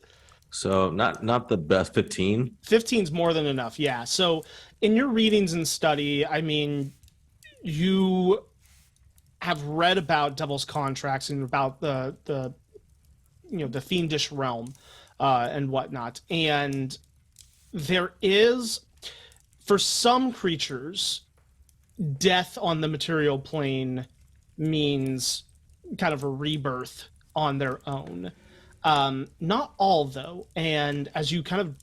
So not the best. 15. 15's more than enough, yeah. So in your readings and study, I mean, you have read about devil's contracts and about the the fiendish realm and whatnot, and there is, for some creatures, death on the material plane means kind of a rebirth on their own. Not all, though, and as you kind of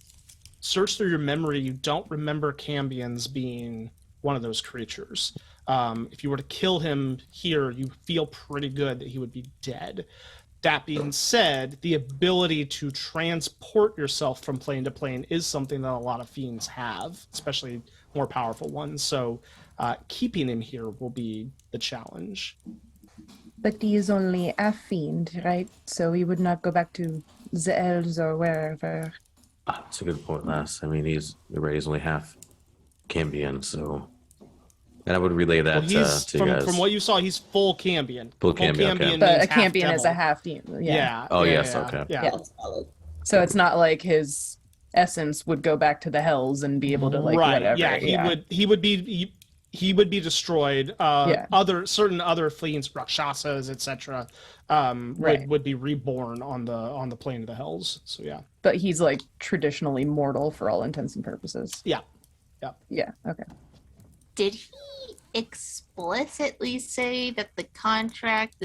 search through your memory, you don't remember Cambions being one of those creatures. If you were to kill him here, you feel pretty good that he would be dead. That being said, the ability to transport yourself from plane to plane is something that a lot of fiends have, especially more powerful ones. So keeping him here will be the challenge. But he is only a fiend, right? So he would not go back to the elves or wherever. That's a good point, Les. I mean, he's only half Cambion, so. And I would relay that to you guys. From what you saw, he's full Cambion. Full Cambion, okay. means But a half Cambion is a devil. half demon. Yeah. Yeah. Oh, yeah, yes, yeah, okay. Yeah. Yeah, that's valid. So it's not like his essence would go back to the hells and be able to like right. whatever. Yeah. He would be destroyed. Certain other fiends, Rakshasas, etc., Right. would be reborn on the plane of the hells. So yeah. But he's like traditionally mortal for all intents and purposes. Yeah. Yeah. Okay. Did he explicitly say that the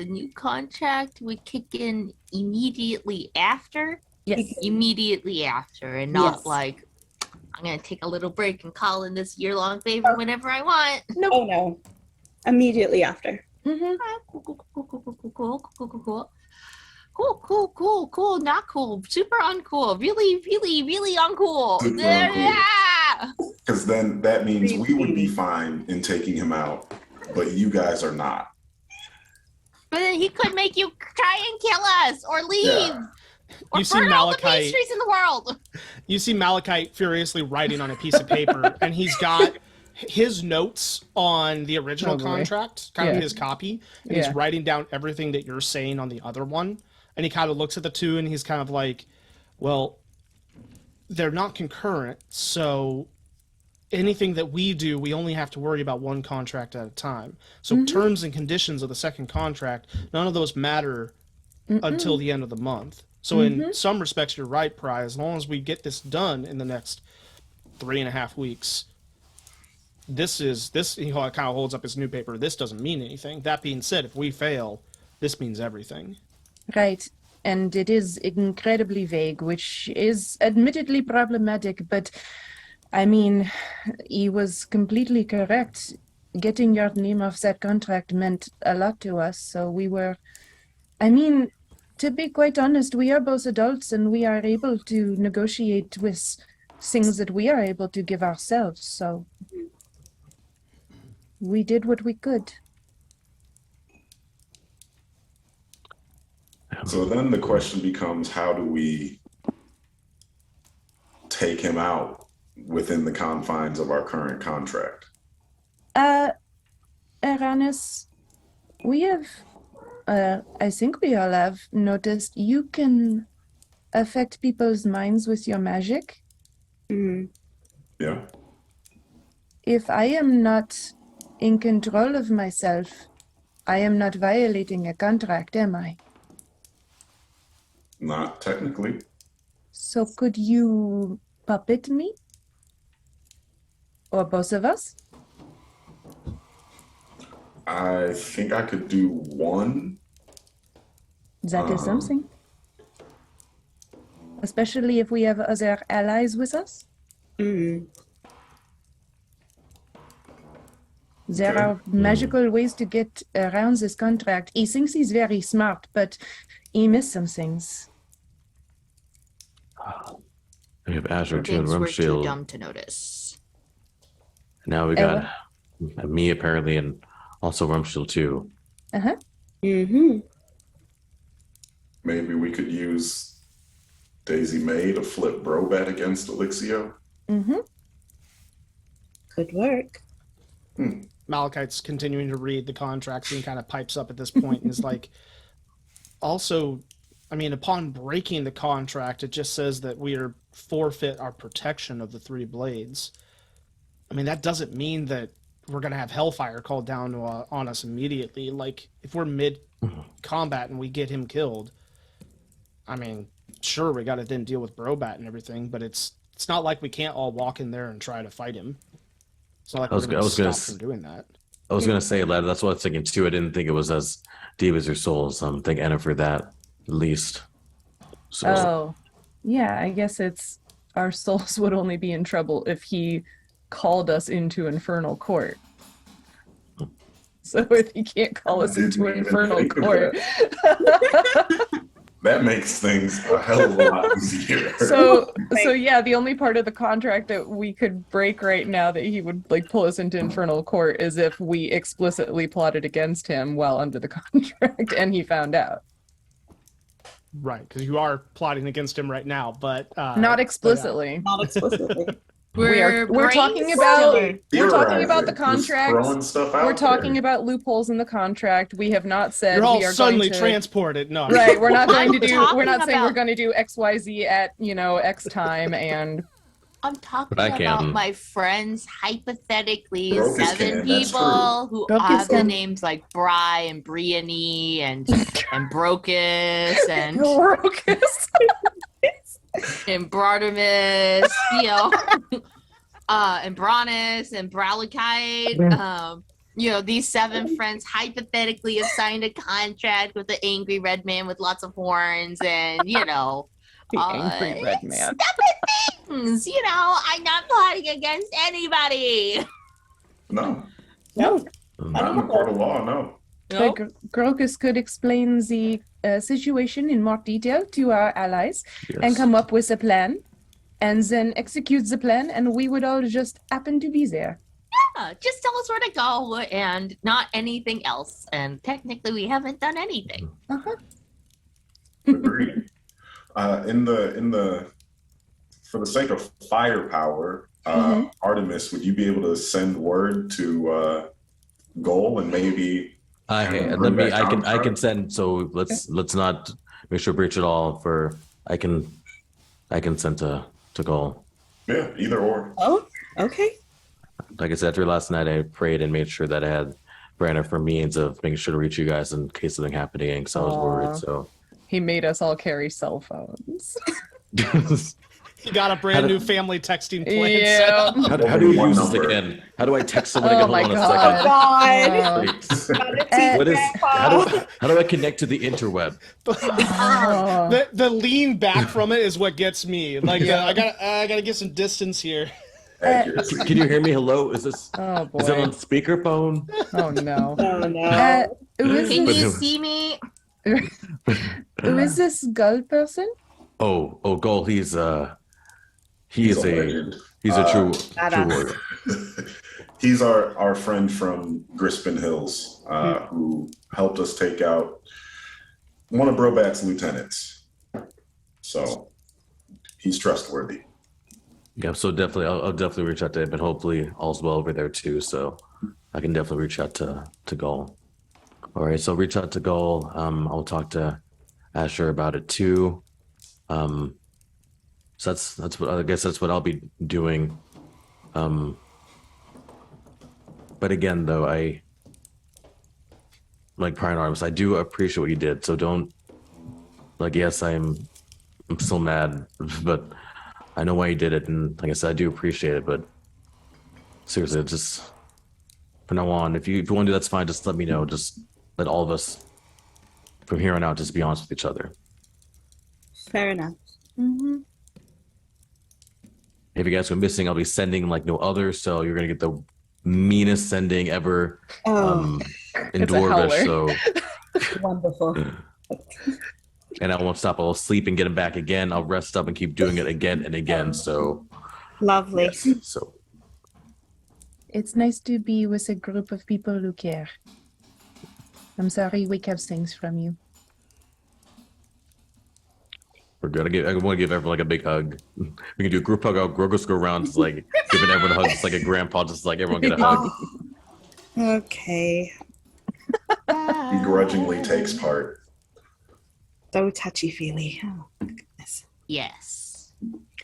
new contract, would kick in immediately after? Yes. Immediately after, and not Yes. like, I'm going to take a little break and call in this year-long favor whenever I want. Oh no. Immediately after. Mm-hmm. Cool, not cool, super uncool, really uncool. Super Yeah. Because then that means we would be fine in taking him out, but you guys are not. But then he could make you try and kill us or leave. Yeah. Or You see burn all the Malachite- pastries in the world. You see Malachite furiously writing on a piece of paper, and he's got his notes on the original Oh, boy. contract, kind Yeah. of his copy, and Yeah. he's writing down everything that you're saying on the other one. And he kind of looks at the two, and he's kind of like, well, they're not concurrent, so anything that we do, we only have to worry about one contract at a time. So terms and conditions of the second contract, none of those matter until the end of the month. So in some respects, you're right, Pry. As long as we get this done in the next 3.5 weeks, this, he kind of holds up his new paper. This doesn't mean anything. That being said, if we fail, this means everything. Right. And it is incredibly vague, which is admittedly problematic, but I mean, he was completely correct. Getting your name off that contract meant a lot to us, so we were, I mean, to be quite honest, we are both adults and we are able to negotiate with things that we are able to give ourselves, so we did what we could. So then the question becomes, how do we take him out within the confines of our current contract? Arranis, we have, I think we all have noticed you can affect people's minds with your magic. Mhm. Yeah. If I am not in control of myself, I am not violating a contract, am I? Not technically. So could you puppet me? Or both of us? I think I could do one. That is something. especially if we have other allies with us. Mm. There Okay. are magical ways to get around this contract. He thinks he's very smart, but he missed some things. We have Azure too and Things we're too Rumshield. dumb to notice. Now we got me apparently, and also Rumshield too. Uh-huh. Mm-hmm. Maybe we could use Daisy May to flip Brobat against Elixio. Mm-hmm. Good work. Malachite's continuing to read the contract and kind of pipes up at this point and is like, also, I mean, upon breaking the contract, it just says that we are forfeit our protection of the 3 blades. I mean, that doesn't mean that we're going to have Hellfire called down on us immediately. Like, if we're mid-combat and we get him killed, I mean, sure, we got to then deal with Brobat and everything, but it's not like we can't all walk in there and try to fight him. It's not like we're going to stop from doing that. I was gonna say, lad, that's what I was thinking too. I didn't think it was as deep as your souls. I'm thinking Anna for that at least. So Oh, yeah, I guess it's our souls would only be in trouble if he called us into Infernal Court. So if he can't call us into Infernal Court. That makes things a hell of a lot easier. So yeah, the only part of the contract that we could break right now that he would like pull us into Infernal Court is if we explicitly plotted against him while under the contract and he found out. Right, because you are plotting against him right now, but... Not explicitly. Not explicitly. We're talking about the contract. We're talking about loopholes in the contract. We have not said You're all we are suddenly going to, transported. No, right. We're not going to do. talking We're not saying we're about- going to do XYZ at X time and. I'm talking But I about can. my friends, hypothetically, Brocus 7 can, that's people who Brocus have the can. names like Bry and Briony and Brocus and and Brodermus, and Bronis and Browlikite. These 7 friends hypothetically have signed a contract with the angry red man with lots of horns and, The angry red man. stuff and things. I'm not plotting against anybody. No, No. not in the court of law, no. Nope. Grokus could explain the situation in more detail to our allies yes. and come up with a plan, and then execute the plan, and we would all just happen to be there. Yeah, just tell us where to go and not anything else. And technically, we haven't done anything. Agreed. For the sake of firepower, Artemis, would you be able to send word to Goal and maybe? I can send. So let's not make sure breach it all. I can send to goal. Yeah, either or. Oh, okay. Like I said, after last night, I prayed and made sure that I had Brandon for means of making sure to reach you guys in case something happening. Because I was worried. So He made us all carry cell phones. He got a brand new family texting plan set Yeah. up. how do you One use this number. again? How do I text someone Oh again? my Hold on a God. second. God. Please. Gotta teach What is Grandpa. how do I connect to the interweb? Oh. The lean back from it is what gets me. Like I gotta get some distance here. Accuracy. Can you hear me? Hello? Is it Oh boy. on speakerphone? Oh no. Oh, no. Who is Can But you who- see me? who is this gull person? Oh, Goal. He's a legend. true Badass. warrior. He's our friend from Grispin Hills, who helped us take out one of Brobat's lieutenants. So he's trustworthy. Yeah, so definitely, I'll definitely reach out to him, and hopefully all's well over there too. So I can definitely reach out to Goal. All right, so reach out to Goal. I'll talk to Asher about it too. So that's what I guess that's what I'll be doing. But again, though, I like Prime Arms. I do appreciate what you did. So don't yes, I'm still mad, but I know why you did it, and like I said, I do appreciate it. But seriously, just from now on, if you want to do that's fine. Just let me know. Just let all of us from here on out just be honest with each other. Fair enough. Mm-hmm. If you guys go missing, I'll be sending like no other. So you're gonna get the meanest sending ever. Oh, In It's a Dwarvish. howler. So, wonderful. and I won't stop. I'll sleep and get him back again. I'll rest up and keep doing it again and again. So, Lovely. yes. So It's nice to be with a group of people who care. I'm sorry we kept things from you. we're good. I want to give everyone like a big hug. We can do a group hug. I'll Grogos go around, just like giving everyone a hug, just like a grandpa, just like everyone get a hug. Okay. Begrudgingly takes part. So touchy-feely. Oh, goodness. Yes.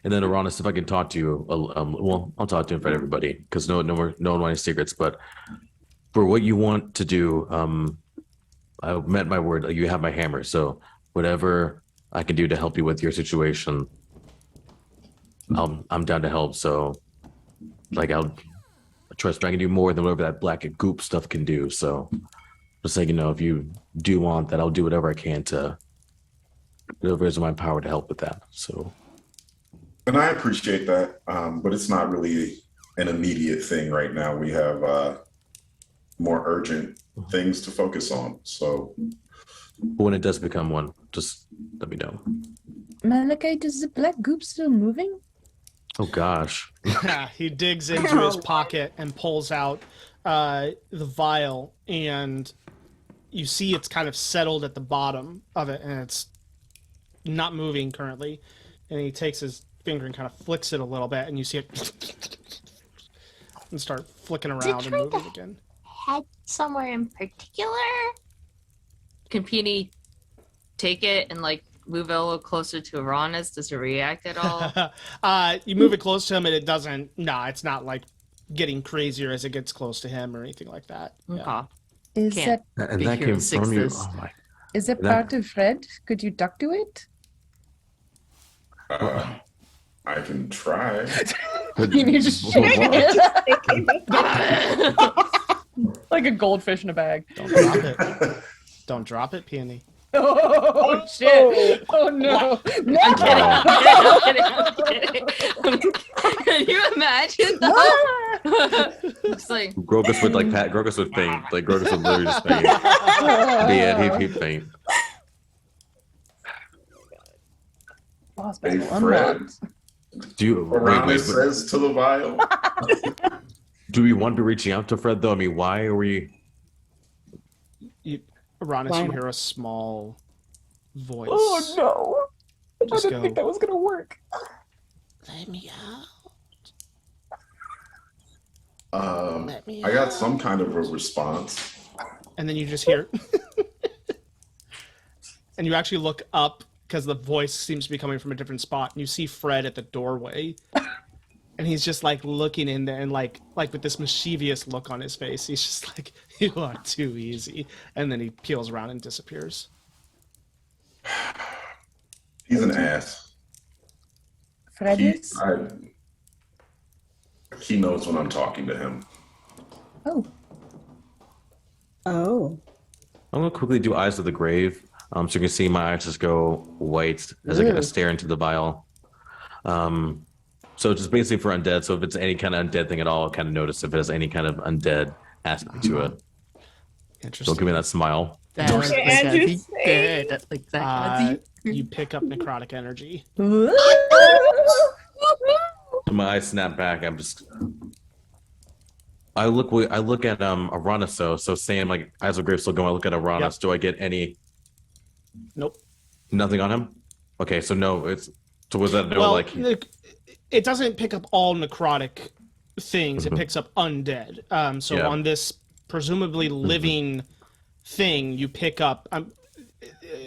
And then Arranis, if I can talk to you, well, I'll talk to you in front of everybody because no one wants any secrets. But for what you want to do, I meant my word. You have my hammer, so whatever I can do to help you with your situation, I'm down to help. So, like, I'll trust me, I can do more than whatever that black goop stuff can do. So, just like, if you do want that, I'll do whatever I can to whatever is in my power to help with that. So. And I appreciate that, but it's not really an immediate thing right now. We have more urgent things to focus on. So when it does become one, just let me know. Malachi, is the black goop still moving? Oh gosh. He digs into his pocket and pulls out the vial, and you see it's kind of settled at the bottom of it, and it's not moving currently. And he takes his finger and kind of flicks it a little bit, and you see it and start flicking around and moving again. Head somewhere in particular? Can Peony take it and like move it a little closer to Arranis? Does it react at all? You move it close to him, and it doesn't. It's not like getting crazier as it gets close to him or anything like that. Okay. Yeah. Is Can't. And Big that Hero came Six from you. this. Oh my. is it That- part of Fred? Could you duck to it? I can try. You just shake it like a goldfish in a bag. Don't drop it. Don't drop it, Peony. Oh shit! Oh no! No! I'm kidding. Can you imagine though? It's like Grogus would like Pat. Grogus would faint. Like Grogus would literally just faint. Yeah, he'd faint. Boss Hey, battle Fred. unlocked. Do you Arranis says to the vial. do we want to be reaching out to Fred though? I mean, why are we? Arranis, Why you not? hear a small voice. Oh no! I Just didn't think that was gonna work. Let me out. Let me I got some kind of a response. And then you just hear and you actually look up because the voice seems to be coming from a different spot, and you see Fred at the doorway. And he's just like looking in there and like with this mischievous look on his face. He's just like, "You are too easy." And then he peels around and disappears. He's an ass. Fred He, is? he knows when I'm talking to him. Oh, Oh. I'm gonna quickly do Eyes of the Grave. So you can see my eyes just go white as I kind of stare into the vial. So just basically for undead. So if it's any kind of undead thing at all, kind of notice if it has any kind of undead aspect to it. Interesting. Don't give me that smile. that was Okay, Andrew, exactly say. good. That's exactly. You pick up necrotic energy. So my eyes snap back. I look at Arranis. So saying like Eyes of Grave still going. I look at Arranis. Yep. Do I get any? Nope. Nothing on him. Okay, so no. So was that no Well, like? it doesn't pick up all necrotic things. It Mhm. picks up undead. So Yeah. on this presumably living thing, you pick up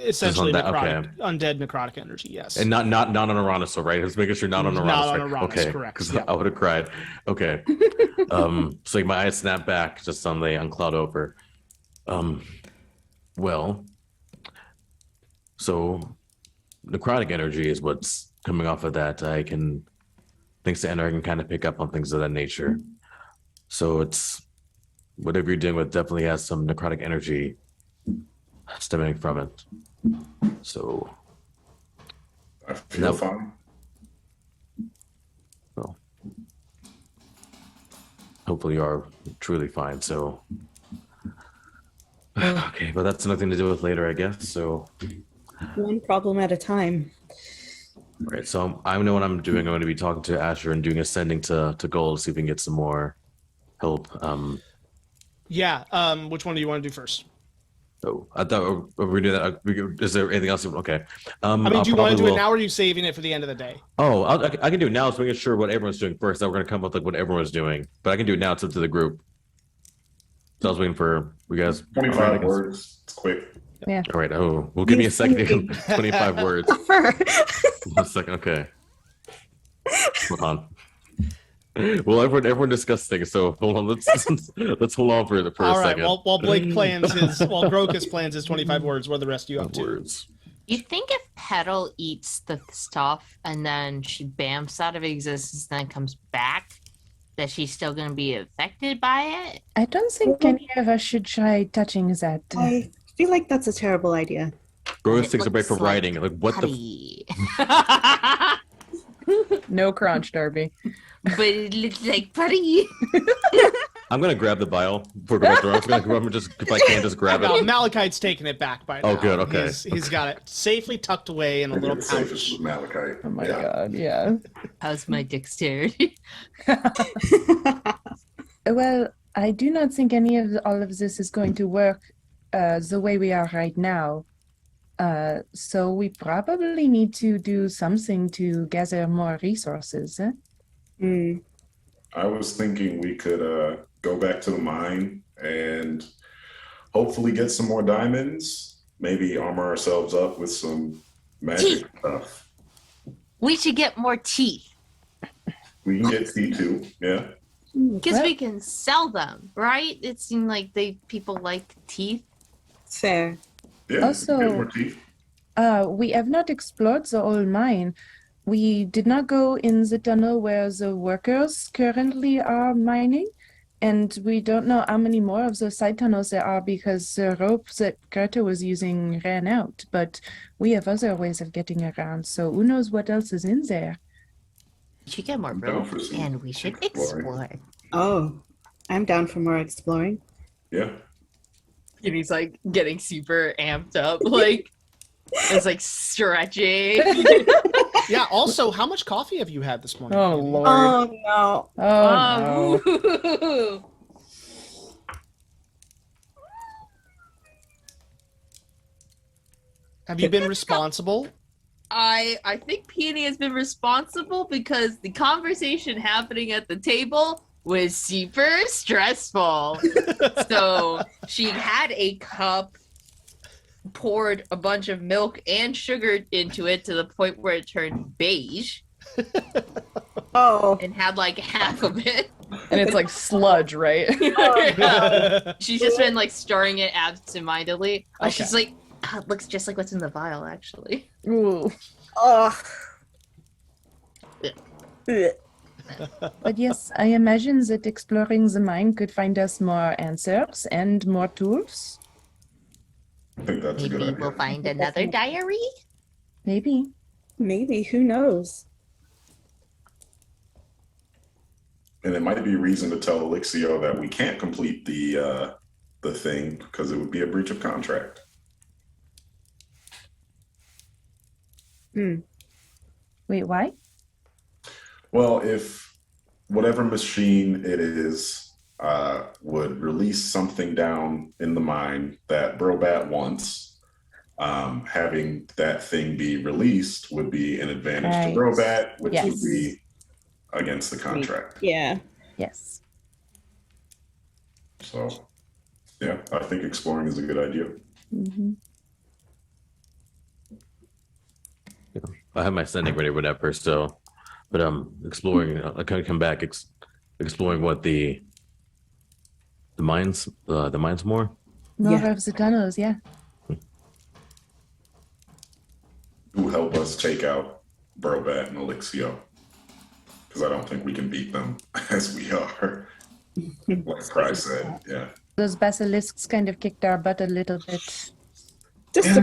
essentially that, necrotic, okay. undead necrotic energy. Yes. And not on Arranis, right? Just making sure not on Arranis. Not on right? Arranis, okay, correct, because yeah. I would have cried. Okay. So like my eyes snap back just on Cloud Over. Well, so necrotic energy is what's coming off of that. Thanks to Ender, I can kind of pick up on things of that nature. So it's whatever you're dealing with definitely has some necrotic energy stemming from it. So I feel No. fine. Well, hopefully you are truly fine. So, okay, but that's nothing to do with later, I guess. So, One problem at a time. right. So I know what I'm doing. I'm going to be talking to Asher and doing ascending to gold, see if we can get some more help. Yeah. Which one do you want to do first? Oh, I thought we do that. Is there anything else? Okay. I mean, do you want to do it now, or are you saving it for the end of the day? Oh, I can do it now. So we get sure what everyone's doing first. Then we're going to come up with like what everyone's doing. But I can do it now. It's up to the group. So I was waiting for you guys. 25 words. It's quick. Yeah. All right. Oh, well, give me a second. 25 words. 1 second. Okay. Hold on. Well, everyone discussed things. So hold on. Let's hold on for a All right. second. While Blake plans while Grokus plans his 25 words, what are the rest of you up to? Words. You think if Petal eats the stuff and then she bamfs out of existence and then comes back, that she's still going to be affected by it? I don't think any of us should try touching that. I feel like that's a terrible idea. Gross It takes a break from looks like writing. Like what the? Putty. No crunch, Darby. But it looks like putty. I'm gonna grab the vial before we go back to. I'm just gonna grab it. Just if I can, just grab No, it. Malachite's taking it back by now. Oh, good, okay. He's got it safely tucked away in a little The safest pouch. was Malachite. Oh my Yeah. god, yeah. How's my dexterity? Well, I do not think all of this is going to work the way we are right now. So we probably need to do something to gather more resources. Hmm. I was thinking we could go back to the mine and hopefully get some more diamonds. Maybe armor ourselves up with some magic stuff. We should get more teeth We can get T2, yeah. because Well- we can sell them, right? It seemed like people like teeth. Fair. Yeah, Also- get more teeth. We have not explored the old mine. We did not go in the tunnel where the workers currently are mining, and we don't know how many more of those side tunnels there are because the rope that Greta was using ran out. But we have other ways of getting around, so who knows what else is in there. We should get more I'm down rope for some and we should exploring. explore. Oh, I'm down for more exploring. Yeah. And he's like getting super amped up, like it's like stretching. Yeah. Also, how much coffee have you had this morning? Oh Andy? lord. Oh no. Oh no. woo-hoo. Have you been responsible? I think Peony has been responsible because the conversation happening at the table was super stressful. So she had a cup, poured a bunch of milk and sugar into it to the point where it turned beige, Oh. and had like half of it. And it's like sludge, right? She's just been like stirring it absentmindedly. Okay. She's like, it looks just like what's in the vial, actually. Ooh. Oh. But yes, I imagine that exploring the mine could find us more answers and more tools. I think that's a good Maybe idea. we'll find another diary. Maybe. Maybe. Who knows? And it might be reason to tell Elixio that we can't complete the thing because it would be a breach of contract. Wait, why? Well, if whatever machine it is would release something down in the mine that Brobat wants, having that thing be released would be an advantage Right. to Brobat, which Yes. would be against the contract. Yeah. Yes. So, yeah, I think exploring is a good idea. Mm-hmm. I have my sending ready, whatever. So, but exploring. I kind of come back exploring what the mines more. More Yeah. of the tunnels, yeah. Who help us take out Brobat and Elixio? Because I don't think we can beat them as we are. Like Cry said, yeah. Those basilisks kind of kicked our butt a little bit. Just a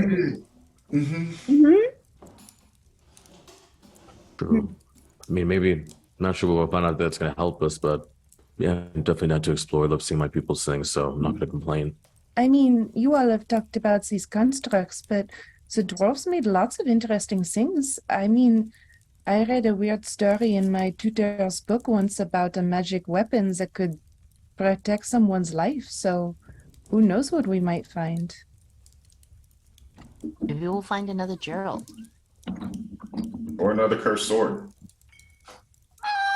Mm-hmm. Mhm. True. I mean, maybe not sure we'll find out that's going to help us, but yeah, definitely not to explore. I love seeing my people sing, so I'm not going to complain. I mean, you all have talked about these constructs, but the dwarves made lots of interesting things. I mean, I read a weird story in my tutor's book once about a magic weapon that could protect someone's life, so who knows what we might find. Maybe we'll find another Gerald. Or another cursed sword.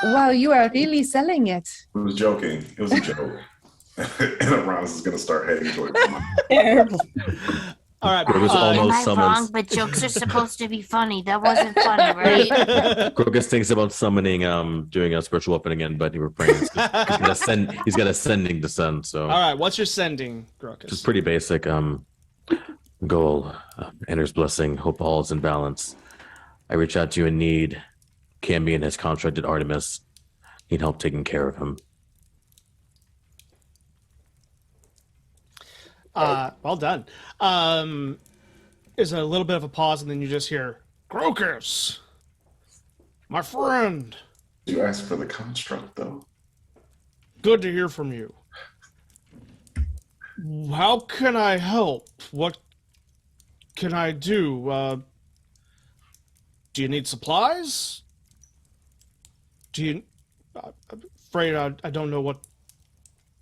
Wow, you are really selling it. It was joking. It was a joke. And Arranis is going to start heading towards him. Terrible. All right. It was Am almost I summons. wrong? But jokes are supposed to be funny. That wasn't funny, right? Crocus thinks about summoning, doing a spiritual weapon again, but he refrains. He's got ascending descent, so. All right. What's your sending, Crocus? Just pretty basic. Goal, Ender's blessing, hope all is in balance. I reach out to you in need. Cambion has contracted Artemis. Need help taking care of him. Well done. There's a little bit of a pause, and then you just hear, Crocus, my friend. You asked for the construct, though. Good to hear from you. How can I help? What can I do? Do you need supplies? Do you... I'm afraid I don't know what...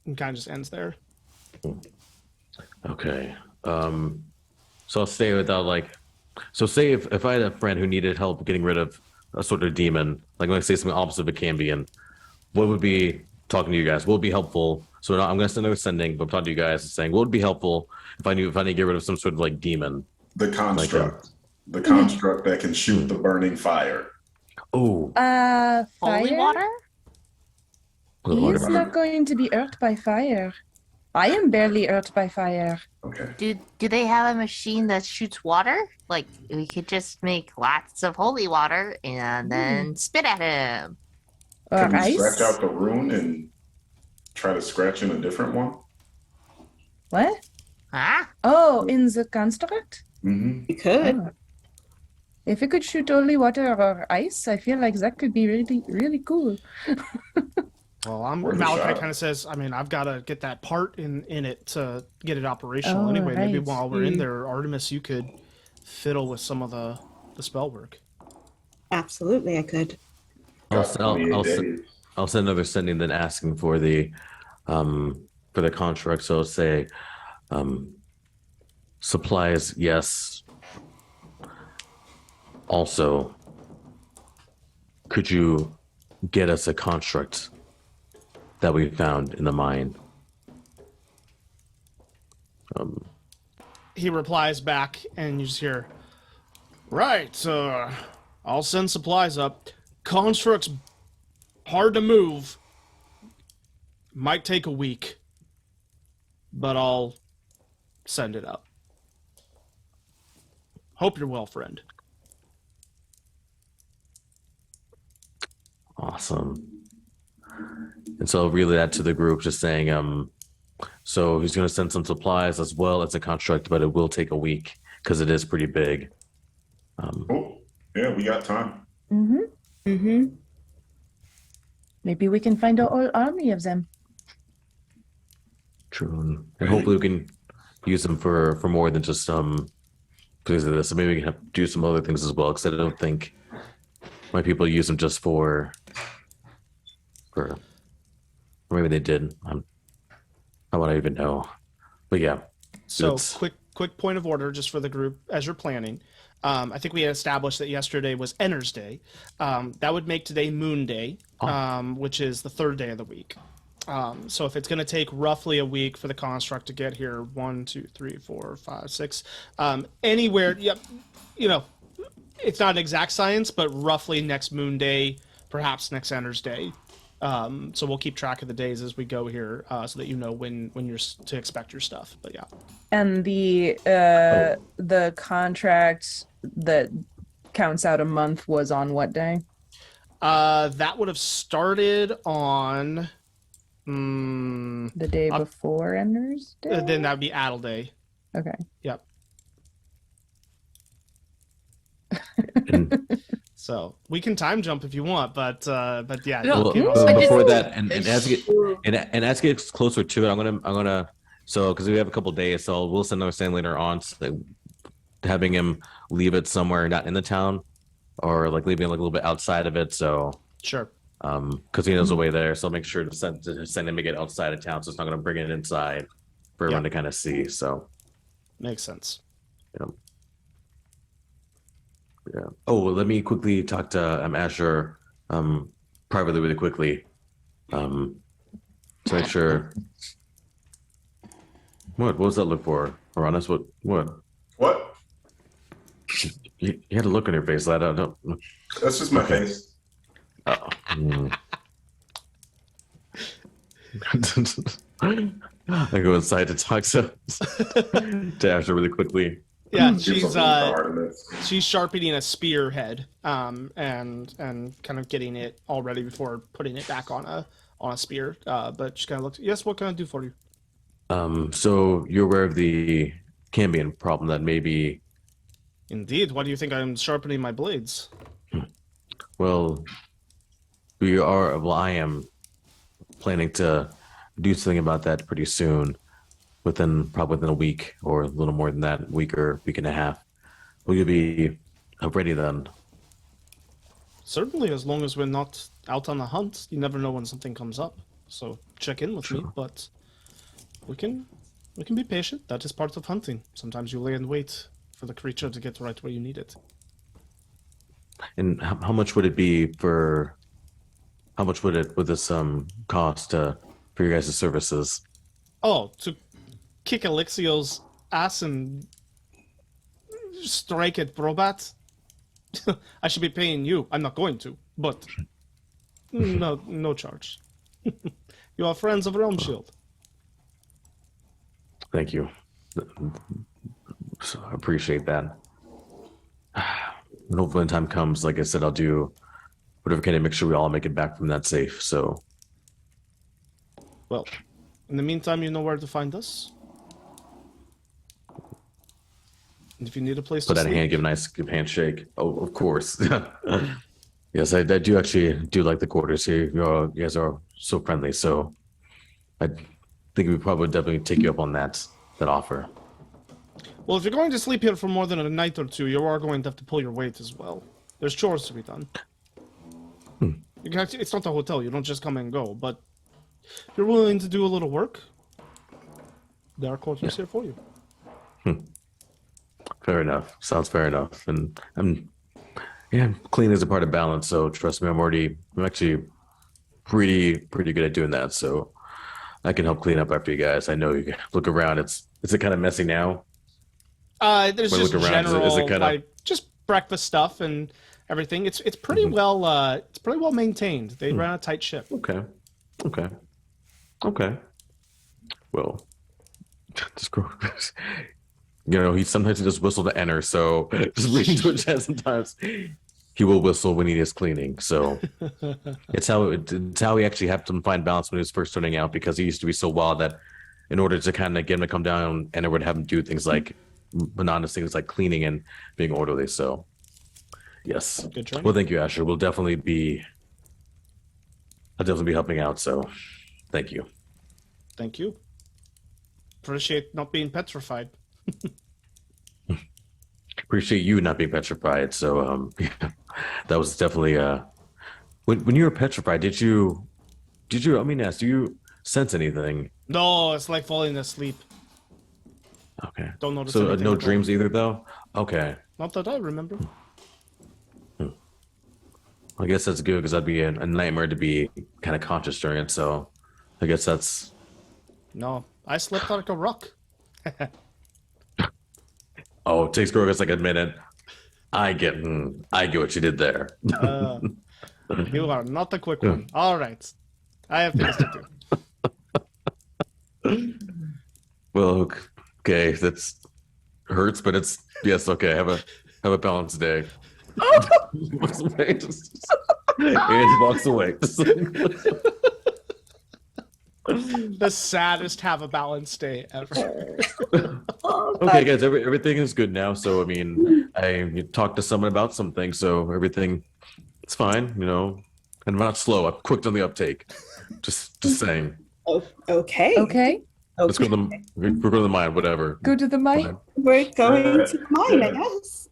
And kind of just ends there. Okay. So I'll say without like... So say if I had a friend who needed help getting rid of a sort of demon, like when I say something opposite of a Cambion, what would be talking to you guys? What would be helpful? So I'm going to send another sending, but I'm talking to you guys and saying, what would be helpful if I need to get rid of some sort of like demon? The construct. The construct that can shoot the burning fire. Oh. Fire? Holy water? He is not going to be hurt by fire. I am barely hurt by fire. Okay. Do they have a machine that shoots water? Like we could just make lots of holy water and then spit at him. Or Can we ice? scratch out the rune and try to scratch in a different one? What? Huh? Oh, in the construct? Mm-hmm. You could. Oh. If it could shoot holy water or ice, I feel like that could be really, really cool. Well, Worth a Malachi shot. kind of says, I mean, I've got to get that part in it to get it operational Oh, anyway. Maybe right. while we're in there, Artemis, you could fiddle with some of the spell work. Absolutely, I could. I'll I'll send another sending then asking for the contract. So I'll say supplies, yes. Also, could you get us a construct that we found in the mine? He replies back, and you just hear, right, I'll send supplies up. Construct's hard to move. Might take a week, but I'll send it up. Hope you're well, friend. Awesome. And so I'll relay that to the group, just saying, so he's going to send some supplies as well as a construct, but it will take a week because it is pretty big. Oh, yeah, we got time. Mm-hmm. Mm-hmm. Maybe we can find a whole army of them. True. And hopefully we can use them for more than just because of this. So maybe we can do some other things as well, because I don't think my people use them just for or maybe they did. I want to even know. But yeah. So it's- quick point of order just for the group as you're planning. I think we had established that yesterday was Enner's Day. That would make today Moon Day, which is the third day of the week. So if it's going to take roughly a week for the construct to get here, 1, 2, 3, 4, 5, 6, anywhere, yep, you know, it's not an exact science, but roughly next Moon Day, perhaps next Enner's Day. So we'll keep track of the days as we go here, so that you know when you're to expect your stuff. But yeah. And the contract that counts out a month was on what day? That would have started on The day before Ender's Day? then that would be Addle Day. Okay. Yep. and So So we can time jump if you want, but yeah. No, you know, Well, I before just- that, and as it gets closer to it, I'm gonna so because we have a couple days, so we'll send understand later on, so having him leave it somewhere not in the town, or like leaving it like a little bit outside of it, so sure. because he knows the way there, so I'll make sure to send him to get outside of town, so it's not gonna bring it inside for everyone to kind of see. So Makes sense. yeah. Oh, well, let me quickly talk to Asher privately really quickly to make sure. What was that look for, Arranis? What? What? You had a look on your face. I don't know. That's just my face. Oh. I go inside to talk to Asher really quickly. Yeah, Do she's something for Artemis. she's sharpening a spearhead, and kind of getting it all ready before putting it back on a spear. But she kind of looks. Yes, what can I do for you? So you're aware of the Cambion problem that maybe. Indeed. Why do you think I'm sharpening my blades? Well, I am planning to do something about that pretty soon, probably within a week or a little more than that, week or week and a half. Will you be ready then? Certainly, as long as we're not out on a hunt. You never know when something comes up. So check in with me, but we can be patient. That is part of hunting. Sometimes you lay in wait for the creature to get right where you need it. And how much would it be for? How much would this cost for your guys' services? Oh, to kick Elixio's ass and strike at Brobat? I should be paying you. I'm not going to, but no charge. You are friends of Realm Shield. Thank you. So I appreciate that. And hopefully when time comes, like I said, I'll do whatever can to make sure we all make it back from that safe. So, Well, in the meantime, you know where to find us. And if you need a place put to out a sleep, hand, give a nice handshake. Oh, of course. Yes, I do actually like the quarters here. You guys are so friendly. So I think we probably definitely take you up on that offer. well, if you're going to sleep here for more than a night or two, you are going to have to pull your weight as well. There's chores to be done. You can actually, it's not a hotel. You don't just come and go. But if you're willing to do a little work, there are quarters here for you. Fair enough. Sounds fair enough. And clean is a part of balance. So trust me, I'm actually pretty good at doing that. So I can help clean up after you guys. I know you can look around. Is it kind of messy now? There's When I just look around, general, is it kinda- like, just breakfast stuff and everything. It's pretty well maintained. They ran a tight ship. Okay. Well, just go. He sometimes just whistle to enter. So just reading to a chat sometimes. He will whistle when he is cleaning. So it's how he actually had to find balance when he was first starting out, because he used to be so wild that in order to kind of get him to come down, and it would have him do things like monotonous things like cleaning and being orderly. So yes. Good training. Well, thank you, Asher. I'll definitely be helping out. So thank you. Thank you. Appreciate not being petrified. Appreciate you not being petrified. So that was definitely when you were petrified, did you I mean ask, do you sense anything? No, it's like falling asleep. Okay. Don't notice So anything no at all. dreams either though? Okay. Not that I remember. I guess that's good, because that'd be a nightmare to be kind of conscious during it. So I guess that's No, I slept like a rock. oh, it takes Gorgas like a minute. I get what you did there. You are not a quick one. All right. I have things to do. Well, okay, that's hurts, but it's yes, okay. Have a balanced day. Walks away. And walks away. The saddest have a balanced day ever. Okay, guys, everything is good now. So I mean, I talked to someone about some things, so everything It's fine, you know. I'm not slow. I'm quick on the uptake. Just saying. Oh, okay. Okay, Let's go to the we're going to the mine, whatever. go to the mine. Fine. We're going to mine, I guess.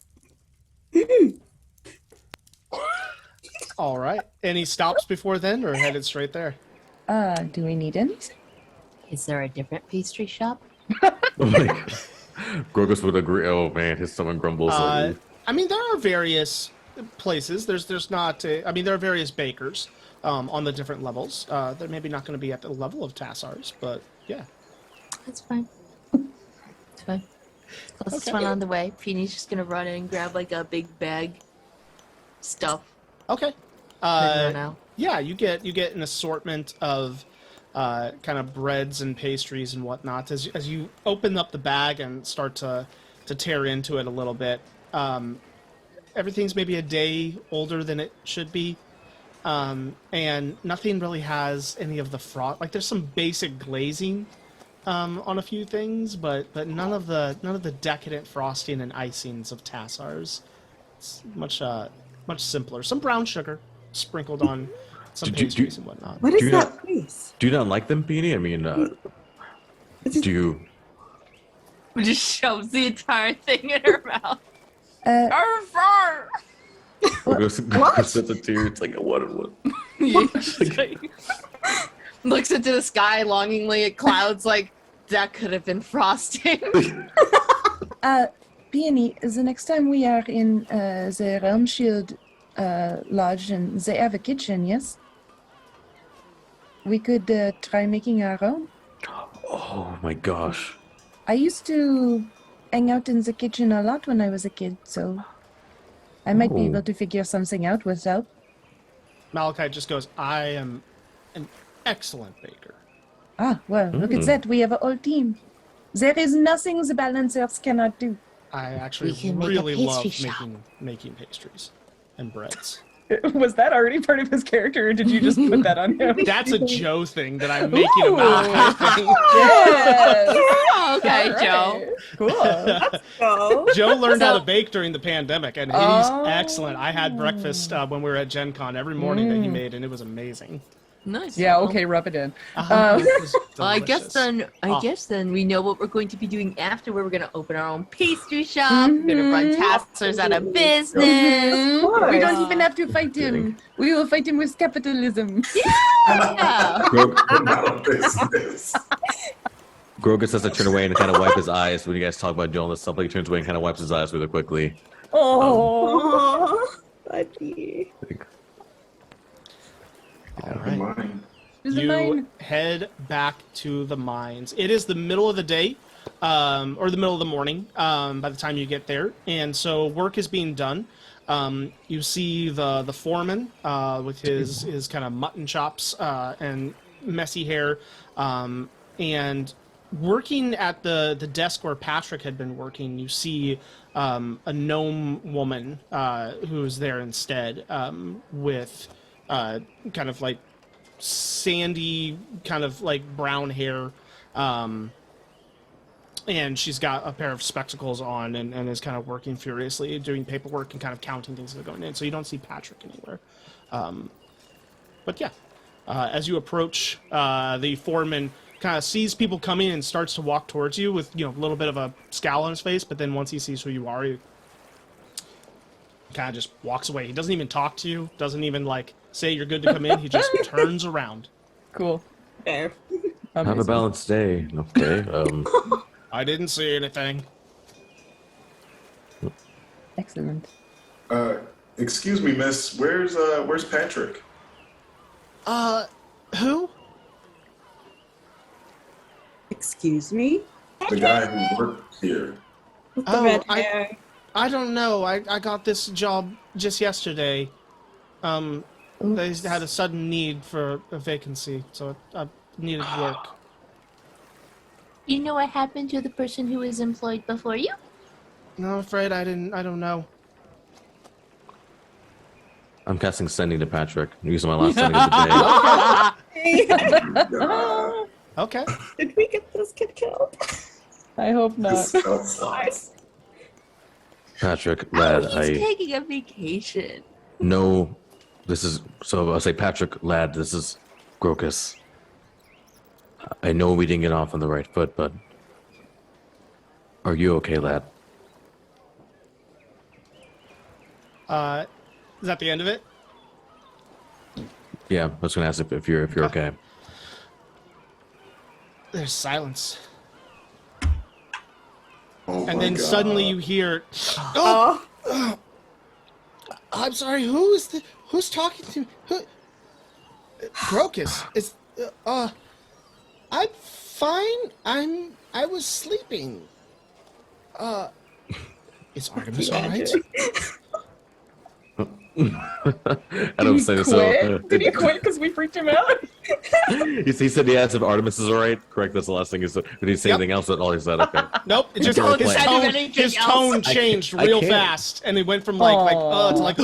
All right. Any stops before then, or headed straight there? Do we need anything? Is there a different pastry shop? Oh my God. Grogus would agree. Oh man, his stomach grumbles. I mean, there are various places. There's not. I mean, there are various bakers on the different levels. They're maybe not going to be at the level of Tassar's, but yeah. That's fine. It's fine. Closest Okay. one on the way. Peony's just gonna run in and grab like a big bag stuff. Okay. And run out. Yeah, you get an assortment of kind of breads and pastries and whatnot as you open up the bag and start to tear into it a little bit. Everything's maybe a day older than it should be, and nothing really has any of the frost. Like there's some basic glazing on a few things, but none of the decadent frosting and icings of Tassar's. It's much simpler. Some brown sugar sprinkled on some pastries and whatnot. What Do is you that not- place? Do you not like them, Peony? I mean, do you? Just shoves the entire thing in her mouth. Grogus sets a tear. It's like what? Looks into the sky longingly at clouds like that could have been frosting. Peony, the next time we are in the Realm Shield Lodge and they have a kitchen, yes? We could try making our own. Oh my gosh. I used to hang out in the kitchen a lot when I was a kid, so I might be Oh. able to figure something out with help. Malachite just goes, I am an excellent baker. Ah, well, look at that. We have a whole team. There is nothing the balancers cannot do. I actually We can make a really love pastry shop. making pastries and breads. Was that already part of his character, or did you just put that on him? That's a Joe thing that I'm making a Malachite thing. Yes. Okay, All Joe. right. Cool. Go. Joe learned how So- to bake during the pandemic, and he's Oh. excellent. I had breakfast when we were at Gen Con every morning that he made, and it was amazing. Nice. Yeah. Okay. Rub it in. It was Well, I guess delicious. I guess then we know what we're going to be doing after. Where we're going to open our own pastry shop. We're going to run Tassar's out of business. We course. don't even have to fight him. We will fight him with capitalism. Yeah. Grogus has to turn away and kind of wipe his eyes when you guys talk about Joel and stuff. Like he turns away and kind of wipes his eyes really quickly. Oh. Aw, buddy. All right. Mine. There's a You mine. head back to the mines. It is the middle of the day, or the middle of the morning, by the time you get there, and so work is being done. You see the foreman with his kind of mutton chops and messy hair, and working at the desk where Patrick had been working. You see a gnome woman who's there instead, with kind of like sandy, kind of like brown hair, and she's got a pair of spectacles on and is kind of working furiously, doing paperwork and kind of counting things that are going in. So you don't see Patrick anywhere. But yeah, as you approach, the foreman kind of sees people coming and starts to walk towards you with, a little bit of a scowl on his face. But then once he sees who you are, he kind of just walks away. He doesn't even talk to you. Doesn't even say you're good to come in. He just turns around. Cool. There. Have a Amazing. balanced day. Okay. I didn't see anything. Excellent. Excuse me, miss. Where's Patrick? Who? Excuse me? The guy who worked here. With the red hair. I don't know. I got this job just yesterday. They had a sudden need for a vacancy, so I needed work. You know what happened to the person who was employed before you? No, I'm afraid I don't know. I'm casting sending to Patrick. I'm using my last sending of the day. Uh, Okay. Did we get this kid killed? I hope not. Patrick, lad, He's I taking a vacation. know I'll say Patrick, lad, this is Grokus. I know we didn't get off on the right foot, but are you okay, lad? Is that the end of it? Yeah, I was gonna ask if you're okay. There's silence. Oh And my then God. suddenly you hear, "Oh, I'm sorry. Who's talking to me? Crocus? I'm fine. I was sleeping. Is Artemis all right? I don't say so. Did he quit because we freaked him out? He said he asked if Artemis is all right. Correct. That's the last thing he said. Did he say anything else? At all he said. Okay. Nope. It just Don't his say tone, anything his else. tone changed I real can't. fast, and it went from like to like.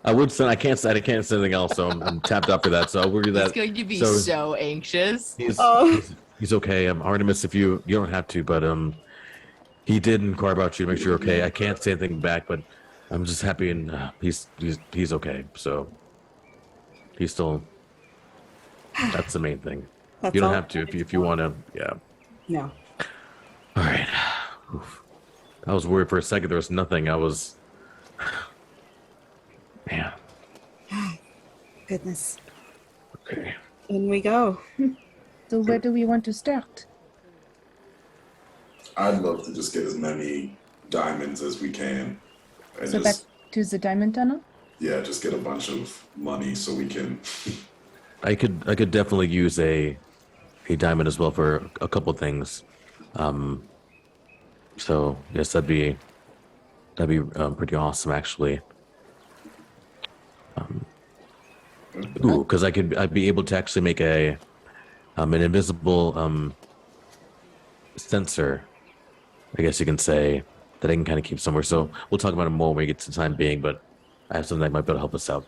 I would say I can't say anything else. So I'm tapped out for that. So I'll worry that He's going to be so- so anxious. he's okay. Artemis, if you don't have to, but he did inquire about you to make sure you're okay. I can't say anything back, but I'm just happy and he's okay. So he's still. That's the main thing. You don't have to if you want to. Yeah. No. All right. Oof. I was worried for a second. There was nothing. I was. Man. Goodness. Okay. In we go. So where do we want to start? I'd love to just get as many diamonds as we can. And So back to the diamond tunnel? just get a bunch of money so we can. I could definitely use a diamond as well for a couple things. So yes, that'd be pretty awesome actually. Because I'd be able to actually make an invisible sensor, I guess you can say, that I can kind of keep somewhere. So we'll talk about it more when we get to the time being, but I have something that might be able to help us out.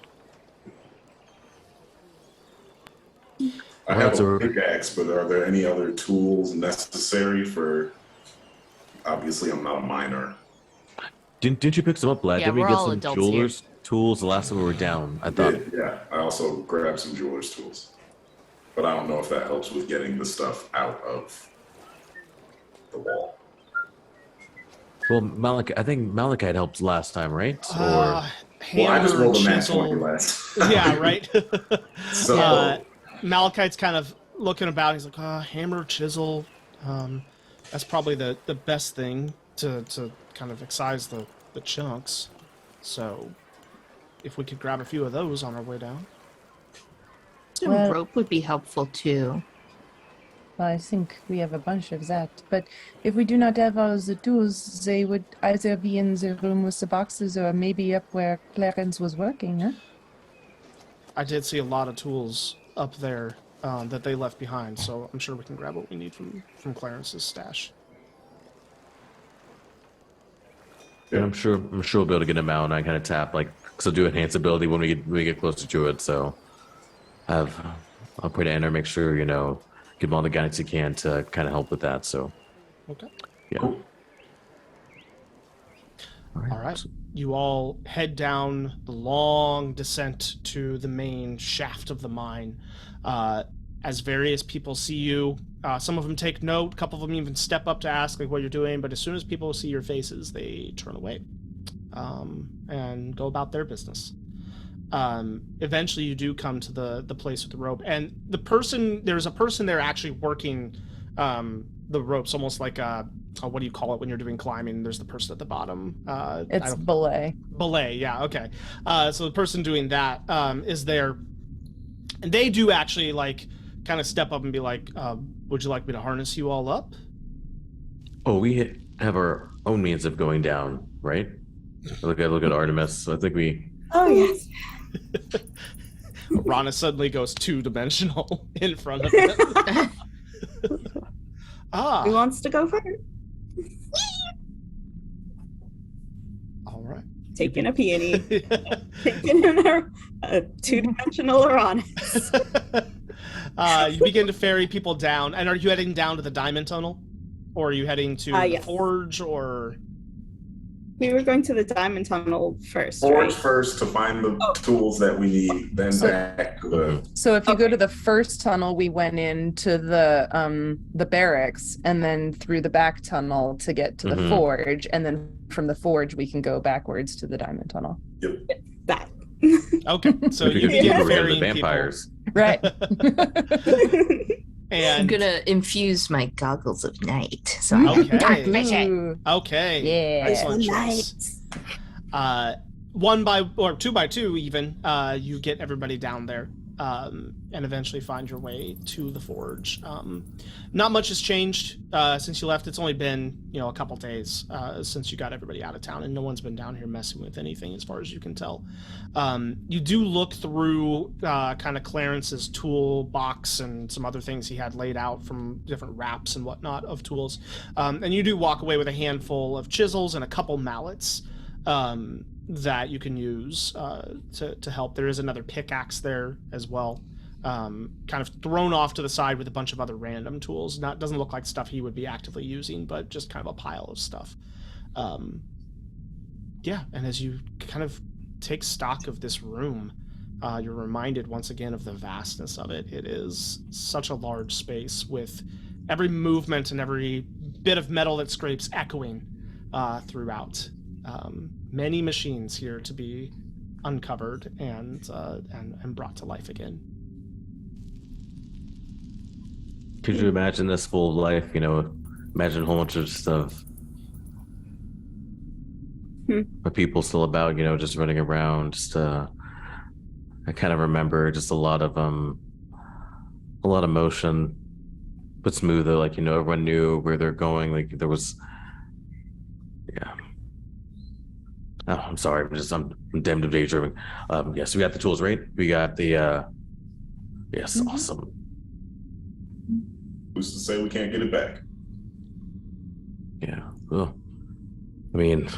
I have a pickaxe, but are there any other tools necessary for? Obviously, I'm not a miner. Didn't you pick some up, lad? Yeah, Didn't we we're get all some adults jewelers tools the last time we were down? I thought. Yeah, I also grabbed some jeweler's tools, but I don't know if that helps with getting the stuff out of the wall. Well, I think Malachite helped last time, right? Well, I just Hammer, rolled a nat chisel. 20 last. Yeah, right. So Malachite's kind of looking about. He's like, hammer, chisel. That's probably the best thing to kind of excise the chunks. So if we could grab a few of those on our way down. Some Well- rope would be helpful too. Well, I think we have a bunch of that. But if we do not have all the tools, they would either be in the room with the boxes or maybe up where Clarence was working, huh? I did see a lot of tools up there that they left behind, so I'm sure we can grab what we need from Clarence's stash. And I'm sure we'll be able to get him out, and I kind of tap because I'll do enhance ability when we get closer to it. So I'll pray to enter, make sure give him all the guidance you can to kind of help with that. So Okay. yeah. Cool. All right. You all head down the long descent to the main shaft of the mine. As various people see you, some of them take note, a couple of them even step up to ask what you're doing, but as soon as people see your faces, they turn away and go about their business. Eventually you do come to the place with the rope, and there's a person there actually working the ropes, almost like what do you call it when you're doing climbing? There's the person at the bottom. It's belay. Belay, yeah, okay. So the person doing that is there, and they do actually kind of step up and be like, would you like me to harness you all up? Oh, we have our own means of going down, right? Look at Artemis. I think we. Oh, yes. Rana suddenly goes two-dimensional in front of him. Who wants to go first? All right. Taking a peony. Taking a two-dimensional Arranis. You begin to ferry people down, and are you heading down to the diamond tunnel, or are you heading to the Yes. forge, or? We were going to the diamond tunnel first, Forge right? first to find the tools that we need, then back to the. So if you go to the first tunnel, we went into the barracks, and then through the back tunnel to get to the forge, and then from the forge we can go backwards to the diamond tunnel. Yep. That. Okay, so you begin ferrying the vampires. Right. And I'm gonna infuse my goggles of night. So Okay. dark vision. Ooh. Okay. Yeah. Excellent Nice. choice. 1 by or 2 by 2 even, you get everybody down there, and eventually find your way to the forge. Not much has changed since you left. It's only been, a couple days since you got everybody out of town, and no one's been down here messing with anything as far as you can tell. You do look through kind of Clarence's tool box and some other things he had laid out from different wraps and whatnot of tools, and you do walk away with a handful of chisels and a couple mallets that you can use to help. There is another pickaxe there as well, kind of thrown off to the side with a bunch of other random tools. Doesn't look like stuff he would be actively using, but just kind of a pile of stuff. Yeah, and as you kind of take stock of this room, you're reminded once again of the vastness of it. It is such a large space with every movement and every bit of metal that scrapes echoing throughout. Many machines here to be uncovered and brought to life again. Could you imagine this full of life? Imagine a whole bunch of stuff. But people still about, just running around. I kind of remember just a lot of motion, but smoother. Like, everyone knew where they're going. Like there was, yeah. Oh, I'm sorry. I'm damned of daydreaming. Yes, we got the tools, right? We got the, yes, awesome. Who's to say we can't get it back? Yeah. Well, I mean,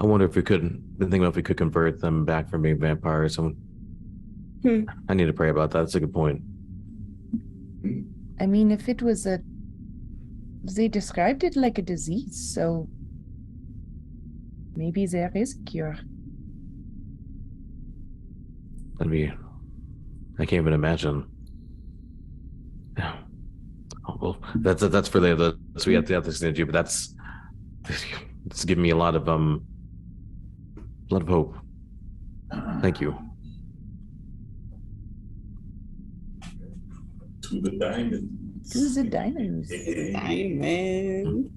I wonder if we could, thinking about if we could convert them back from being vampires. I need to pray about that. That's a good point. I mean, if it was they described it like a disease, so maybe there is a cure. I can't even imagine. Yeah. Oh, well, that's for the so we have the other thing to do, but it's giving me a lot of hope. Thank you. To the diamond. To the diamonds. Diamond.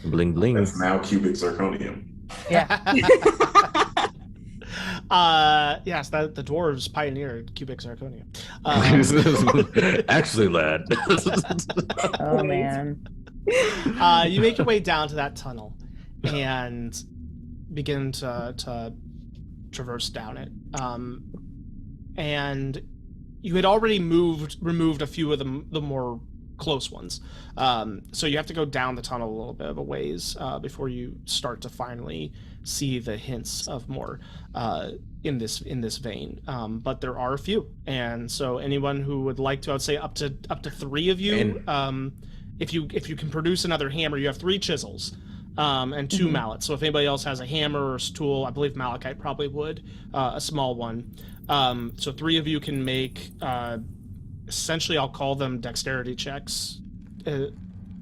Bling bling. That's now cubic zirconium. Yeah. Yes, the dwarves pioneered cubic zirconia. Actually, lad. Oh man. You make your way down to that tunnel and begin to traverse down it. And you had already removed a few of the more close ones. So you have to go down the tunnel a little bit of a ways before you start to finally see the hints of more in this vein. But there are a few, and so anyone who would like to, I would say up to 3 of you. If you can produce another hammer, you have 3 chisels and 2 mallets. So if anybody else has a hammer or a tool, I believe Malachite probably would, a small one. So 3 of you can make. Essentially, I'll call them dexterity checks. Yeah,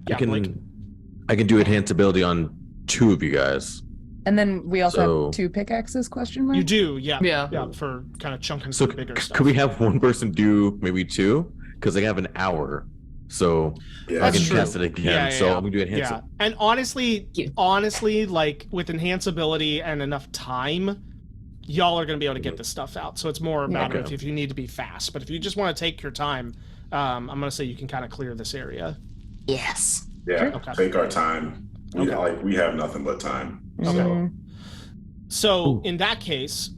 I can do enhanced ability on 2 of you guys. And then we also have 2 pickaxes, question mark? You do, yeah. Yeah. For kind of chunking So some bigger stuff. could we have one person do maybe 2? Because they have an hour, so I can test it again. So I'm gonna do enhanced. Yeah, and honestly, like with enhanceability and enough time, y'all are going to be able to get this stuff out. So it's more about if you need to be fast. But if you just want to take your time, I'm going to say you can kind of clear this area. Yes. Yeah, Okay. take our time. We have nothing but time. So in that case,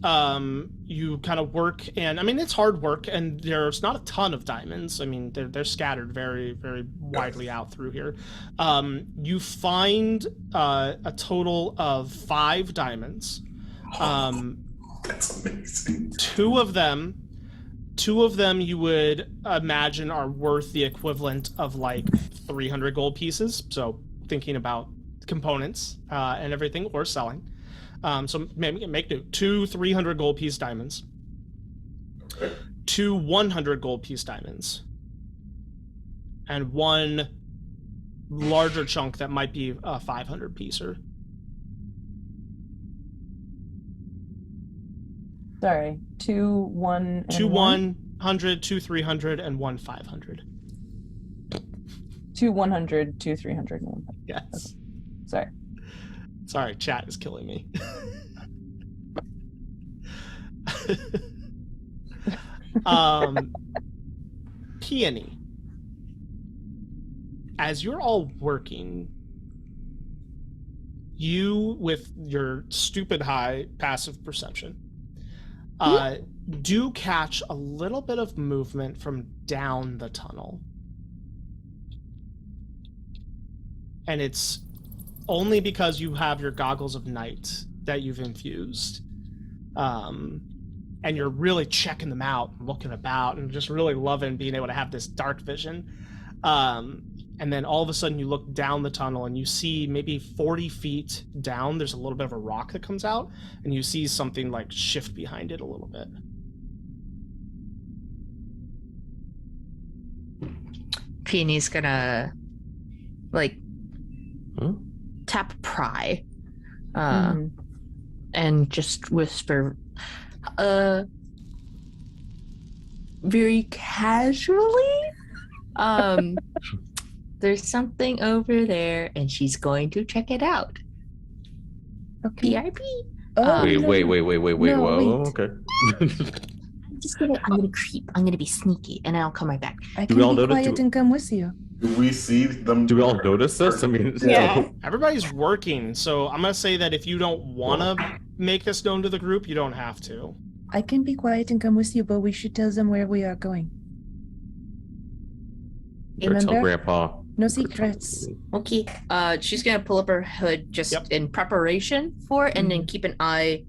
you kind of work, and I mean it's hard work, and there's not a ton of diamonds. I mean they're scattered very, very widely out through here. You find a total of 5 diamonds. That's amazing. 2 of them you would imagine are worth the equivalent of like 300 gold pieces. So thinking about components and everything, or selling. So make do 2 300 gold piece diamonds, Okay. 2 100 gold piece diamonds, and 1 larger chunk that might be a 500 piecer. Sorry, 2 1 and 2 1? 100, 2 300, and 1 500. 2 100, 2 300 and 1. Yes. Sorry. Sorry, chat is killing me. Peony. As you're all working, you, with your stupid high passive perception, do catch a little bit of movement from down the tunnel. And it's only because you have your goggles of night that you've infused. And you're really checking them out and looking about and just really loving being able to have this dark vision. And then all of a sudden you look down the tunnel and you see maybe 40 feet down, there's a little bit of a rock that comes out, and you see something like shift behind it a little bit. Peony's gonna tap pry and just whisper very casually, there's something over there and she's going to check it out. Okay. PRP. Wait. No, Whoa. wait. Okay. I'm gonna creep. I'm gonna be sneaky, and I'll come right back. I Do can we all be notice- quiet and come with you. Do we see them? Do we all notice this? I mean, Yeah. Everybody's working, so I'm gonna say that if you don't want to make this known to the group, you don't have to. I can be quiet and come with you, but we should tell them where we are going. Or tell Remember? Grandpa. No secrets. Okay. She's gonna pull up her hood just Yep. in preparation for it, and then keep an eye.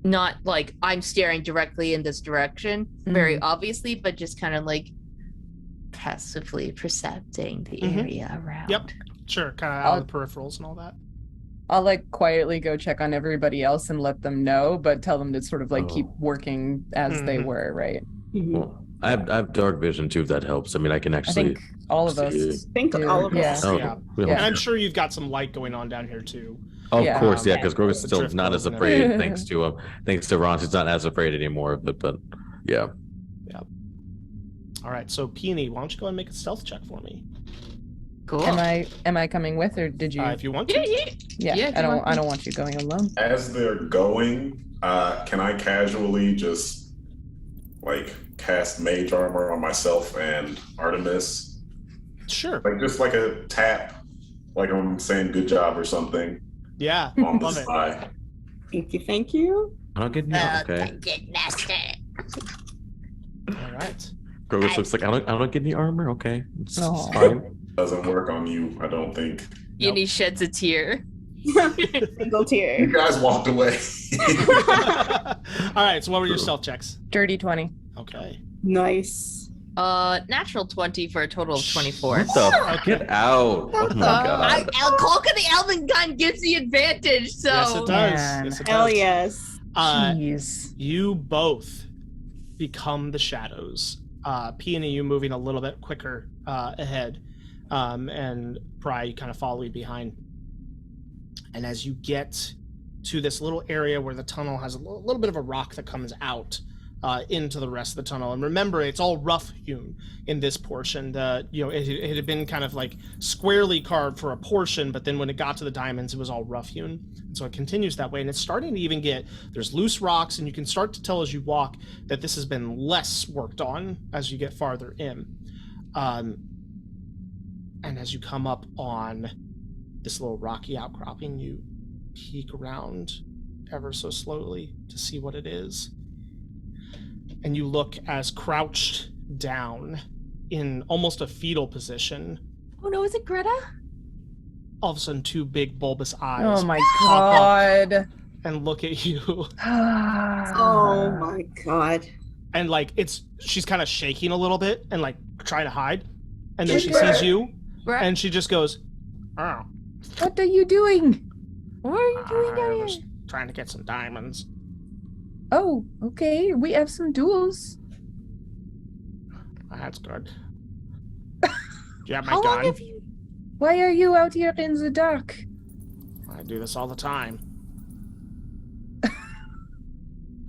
Not like I'm staring directly in this direction, very obviously, but just kind of like passively percepting the area around. Yep. Sure, kind of out of the peripherals and all that. I'll like quietly go check on everybody else and let them know, but tell them to sort of like keep working as they were, right? Well, I have dark vision too, if that helps. I mean, I can I actually. think all of us. see. I think do. all of Yeah. us. Oh, Yeah. we Yeah. And I'm sure you've got some light going on down here too. Of Yeah. course, yeah, because Grogu's The still drift not as and afraid, everything. thanks to him. Thanks to Ron, he's not as afraid anymore of it, but yeah. All right, so Peony, why don't you go and make a stealth check for me? Cool. Am I coming with, or did you? If you want to. Yeah, if I you want don't want you going alone. As they're going, can I casually just like cast mage armor on myself and Artemis? Sure. Like just like a tap, like I'm saying good job or something Yeah. on the Love it. side. Thank you, thank you. I don't get okay. All right. Grogu looks like I don't get any armor. Okay, it's Aw. fine. Doesn't work on you, I don't think. Peony sheds a tear. Single You tear. guys walked away. All right, so what were your stealth checks? Dirty 20. Okay. Nice. Natural 20 for a total of 24. What the? Get out! Oh my god! Cloak of the Elven Gun gives the advantage, so Yes, it does. Man. Yes, it Hell does. yes. Jeez. You both become the shadows. Peony, you moving a little bit quicker ahead, and Pry, you kind of following behind. And as you get to this little area where the tunnel has a little bit of a rock that comes out into the rest of the tunnel, and remember, it's all rough hewn in this portion. It had been kind of like squarely carved for a portion, but then when it got to the diamonds, it was all rough hewn. And so it continues that way, and it's starting to even there's loose rocks, and you can start to tell as you walk that this has been less worked on as you get farther in. And as you come up on this little rocky outcropping, you peek around ever so slowly to see what it is. And you look as crouched down in almost a fetal position, Oh no, is it Greta? all of a sudden 2 big bulbous eyes Oh my pop up god. and look at you. Oh my god. And like she's kind of shaking a little bit and like trying to hide. And then she sees you Right. and she just goes, "Oh, What are you doing? What are you doing I down was here? trying to get some diamonds. Oh, okay. We have some tools. That's good. Do you have my How long gun? have you? Why are you out here in the dark? I do this all the time.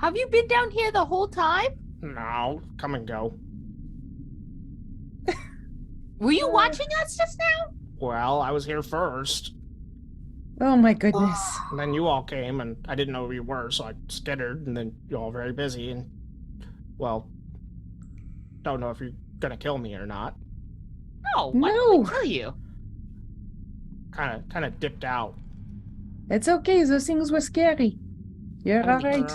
Have you been down here the whole time? No, come and go. Were you watching us just now? Well, I was here first, Oh my goodness. and then you all came, and I didn't know who you were, so I skittered, and then you're all very busy, and, well, don't know if you're gonna kill me or not. No. Why No. don't we kill you? Kind of dipped out. It's okay. Those things were scary. You're all right.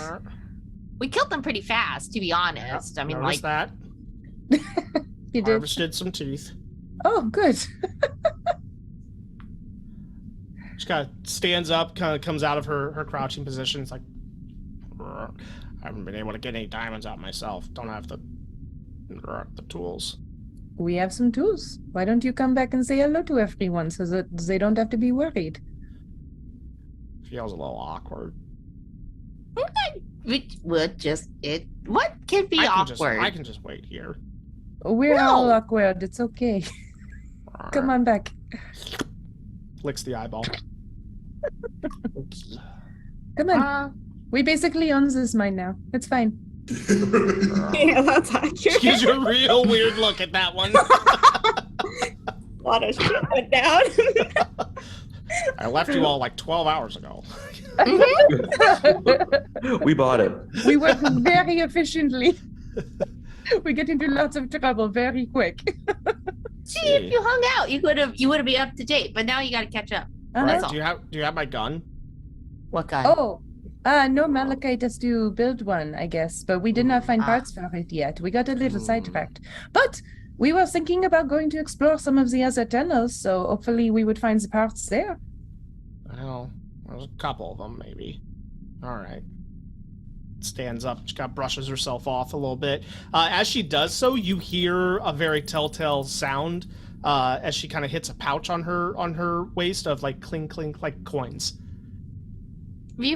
We killed them pretty fast, to be honest. Yep, I mean, noticed like, that. You did. Harvested some teeth. Oh, good. She kind of stands up, kind of comes out of her crouching position. It's like, I haven't been able to get any diamonds out myself. Don't have the tools. We have some tools. Why don't you come back and say hello to everyone so that they don't have to be worried? Feels a little awkward. what can be awkward? I can just wait here. We're all No. awkward. It's okay. Come on back. Licks the eyeball. Come on. We basically own this mine now. It's fine. Yeah, that's accurate. Gives you a real weird look at that one. A lot of shit went down. I left you all like 12 hours ago. We bought it. We work very efficiently. We get into lots of trouble very quick. See, if you hung out, you would have been up to date. But now you got to catch up. That's all. Do you have my gun? What guy? Oh, no, Malachite has to build one, I guess, but we did not find parts for it yet. We got a little sidetracked. But we were thinking about going to explore some of the other tunnels, so hopefully we would find the parts there. Well, there's a couple of them, maybe. All right. Stands up. She kind of brushes herself off a little bit. As she does so, you hear a very telltale sound as she kind of hits a pouch on her waist of like clink clink like coins. What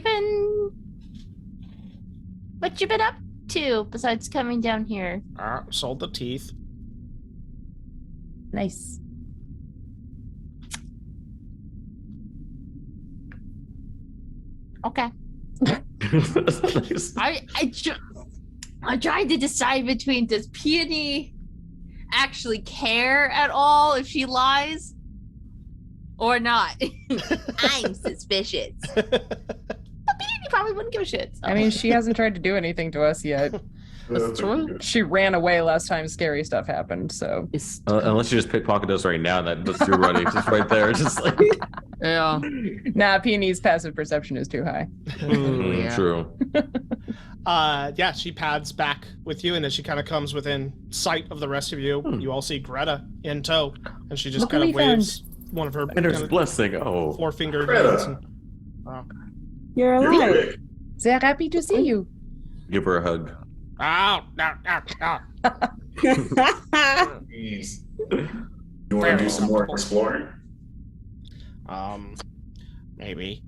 you been up to besides coming down here? Sold the teeth. Nice. Okay. Nice. I'm trying to decide between, does Peony actually care at all if she lies or not? I'm suspicious. But Peony probably wouldn't give a shit. So. I mean, she hasn't tried to do anything to us yet. That's true. She ran away last time scary stuff happened, so. Unless you just pickpocket us right now, that's you're running just right there, just like. Yeah. Nah, Peony's passive perception is too high. Yeah. True. Yeah, she pads back with you, and as she kind of comes within sight of the rest of you, you all see Greta in tow, and she just Look kind what of we waves one of her And there's kind of blessing. Oh. four-fingered Greta. hands. You're alive. They're happy to see you. Give her a hug. Ow, ow, ow, ow. Jeez. You want to do some more exploring? Maybe.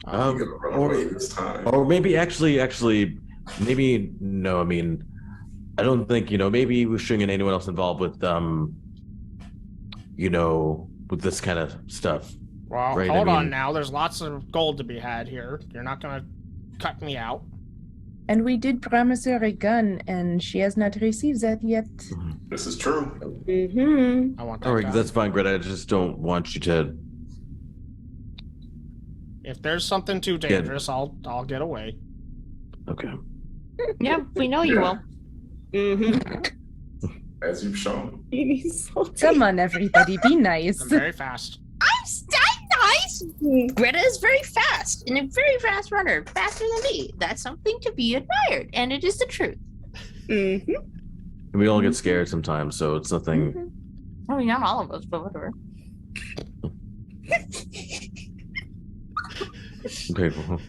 You gotta run away this time. Or maybe maybe no. I mean, I don't think maybe we shouldn't get anyone else involved with with this kind of stuff. Well, Right, hold I on mean- now. There's lots of gold to be had here. You're not gonna cut me out. And we did promise her a gun, and she has not received that yet. This is true. Mm-hmm. I want that All right, gun. that's fine, Greta. I just don't want you to. If there's something too dangerous, I'll get away. Okay. Yeah, we know you will. Mm-hmm. As you've shown. Come on, everybody, be nice. I'm very fast. I'm nice. Greta is very fast and a very fast runner, faster than me. That's something to be admired, and it is the truth. Mm-hmm. We all get scared sometimes, so it's nothing. I mean, not all of us, but whatever. Okay. Well,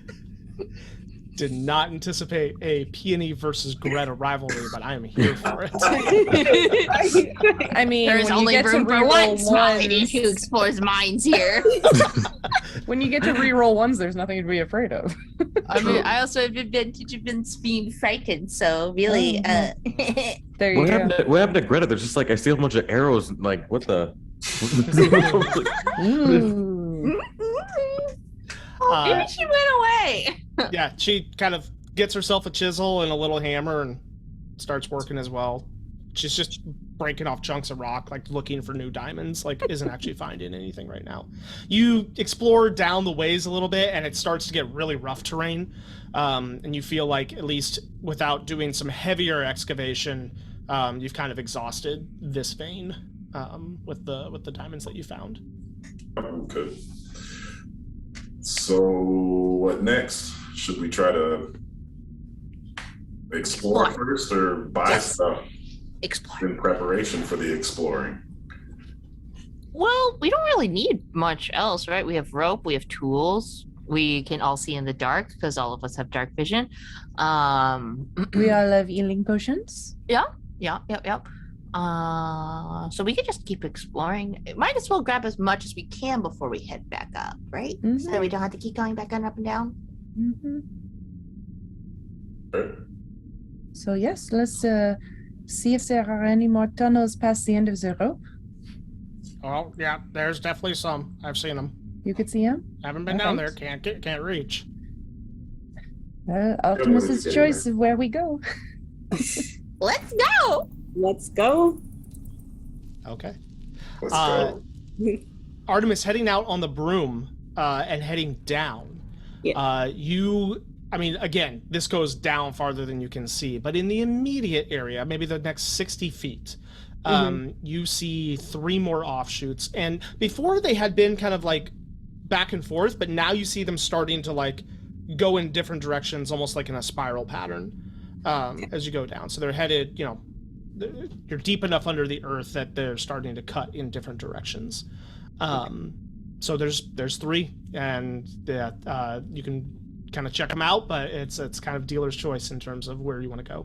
did not anticipate a Peony versus Greta rivalry, but I am here for it. I mean, There's when you only get to room for one reroll small idiot ones, who explores minds here. when you get to reroll ones, there's nothing to be afraid of. I mean, I also have advantage against being frightened, so really, There you go. What happened to Greta? There's just like I see a bunch of arrows. Like what the? maybe she went away. Yeah, she kind of gets herself a chisel and a little hammer and starts working as well. She's just breaking off chunks of rock, like looking for new diamonds, like isn't actually finding anything right now. You explore down the ways a little bit and it starts to get really rough terrain. And you feel like, at least without doing some heavier excavation, you've kind of exhausted this vein with the diamonds that you found. Okay. So what next? Should we try to explore first or buy stuff Explore. in preparation for the exploring? Well, we don't really need much else, right? We have rope, we have tools. We can all see in the dark because all of us have dark vision. We all have healing potions. Yeah. So we could just keep exploring. Might as well grab as much as we can before we head back up, right? So that we don't have to keep going back up and down. So yes, let's see if there are any more tunnels past the end of the rope. Oh yeah, there's definitely some. I've seen them. You could see them? Haven't been down there. Can't reach. Artemis's choice of where we go. Let's go. Let's go. Okay. Let's go. Artemis heading out on the broom and heading down. Yeah. I mean, again, this goes down farther than you can see, but in the immediate area, maybe the next 60 feet, you see 3 more offshoots. And before they had been kind of like back and forth, but now you see them starting to like go in different directions, almost like in a spiral pattern as you go down. So they're headed, you're deep enough under the earth that they're starting to cut in different directions. So there's 3, and you can kind of check them out, but it's kind of dealer's choice in terms of where you want to go.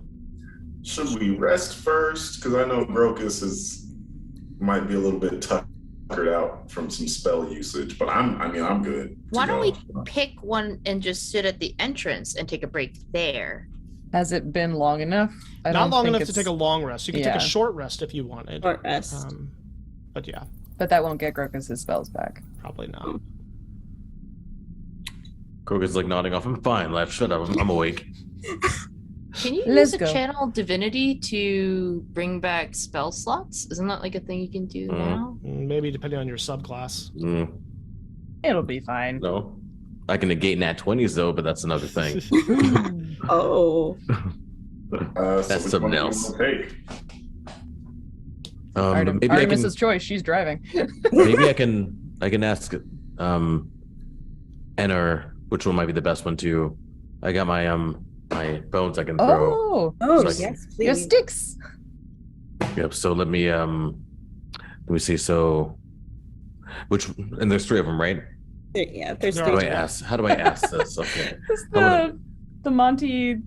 Should we rest first? Because I know Grokus might be a little bit tuckered out from some spell usage, but I'm good. Why don't we pick one and just sit at the entrance and take a break there? Has it been long enough? Not long enough to take a long rest. You can take a short rest if you wanted. Short rest. But yeah. But that won't get Grokus' spells back. Probably not. Grogus like nodding off. I'm fine, lad. Shut up. I'm awake. Can you Let's use a go. channel divinity to bring back spell slots? Isn't that like a thing you can do now? Maybe depending on your subclass. It'll be fine. No. I can negate nat 20s though, but that's another thing. Oh. That's something else. Take? Maybe Artemis's choice. She's driving. Maybe I can ask Enner which one might be the best one to. I got my my bones I can throw. Oh, So yes, please. Your sticks. Yep. So let me see. So and there's 3 of them, right? Yeah, there's How How do 3. I ask? How do I ask this? Okay. It's I wanna- the Monty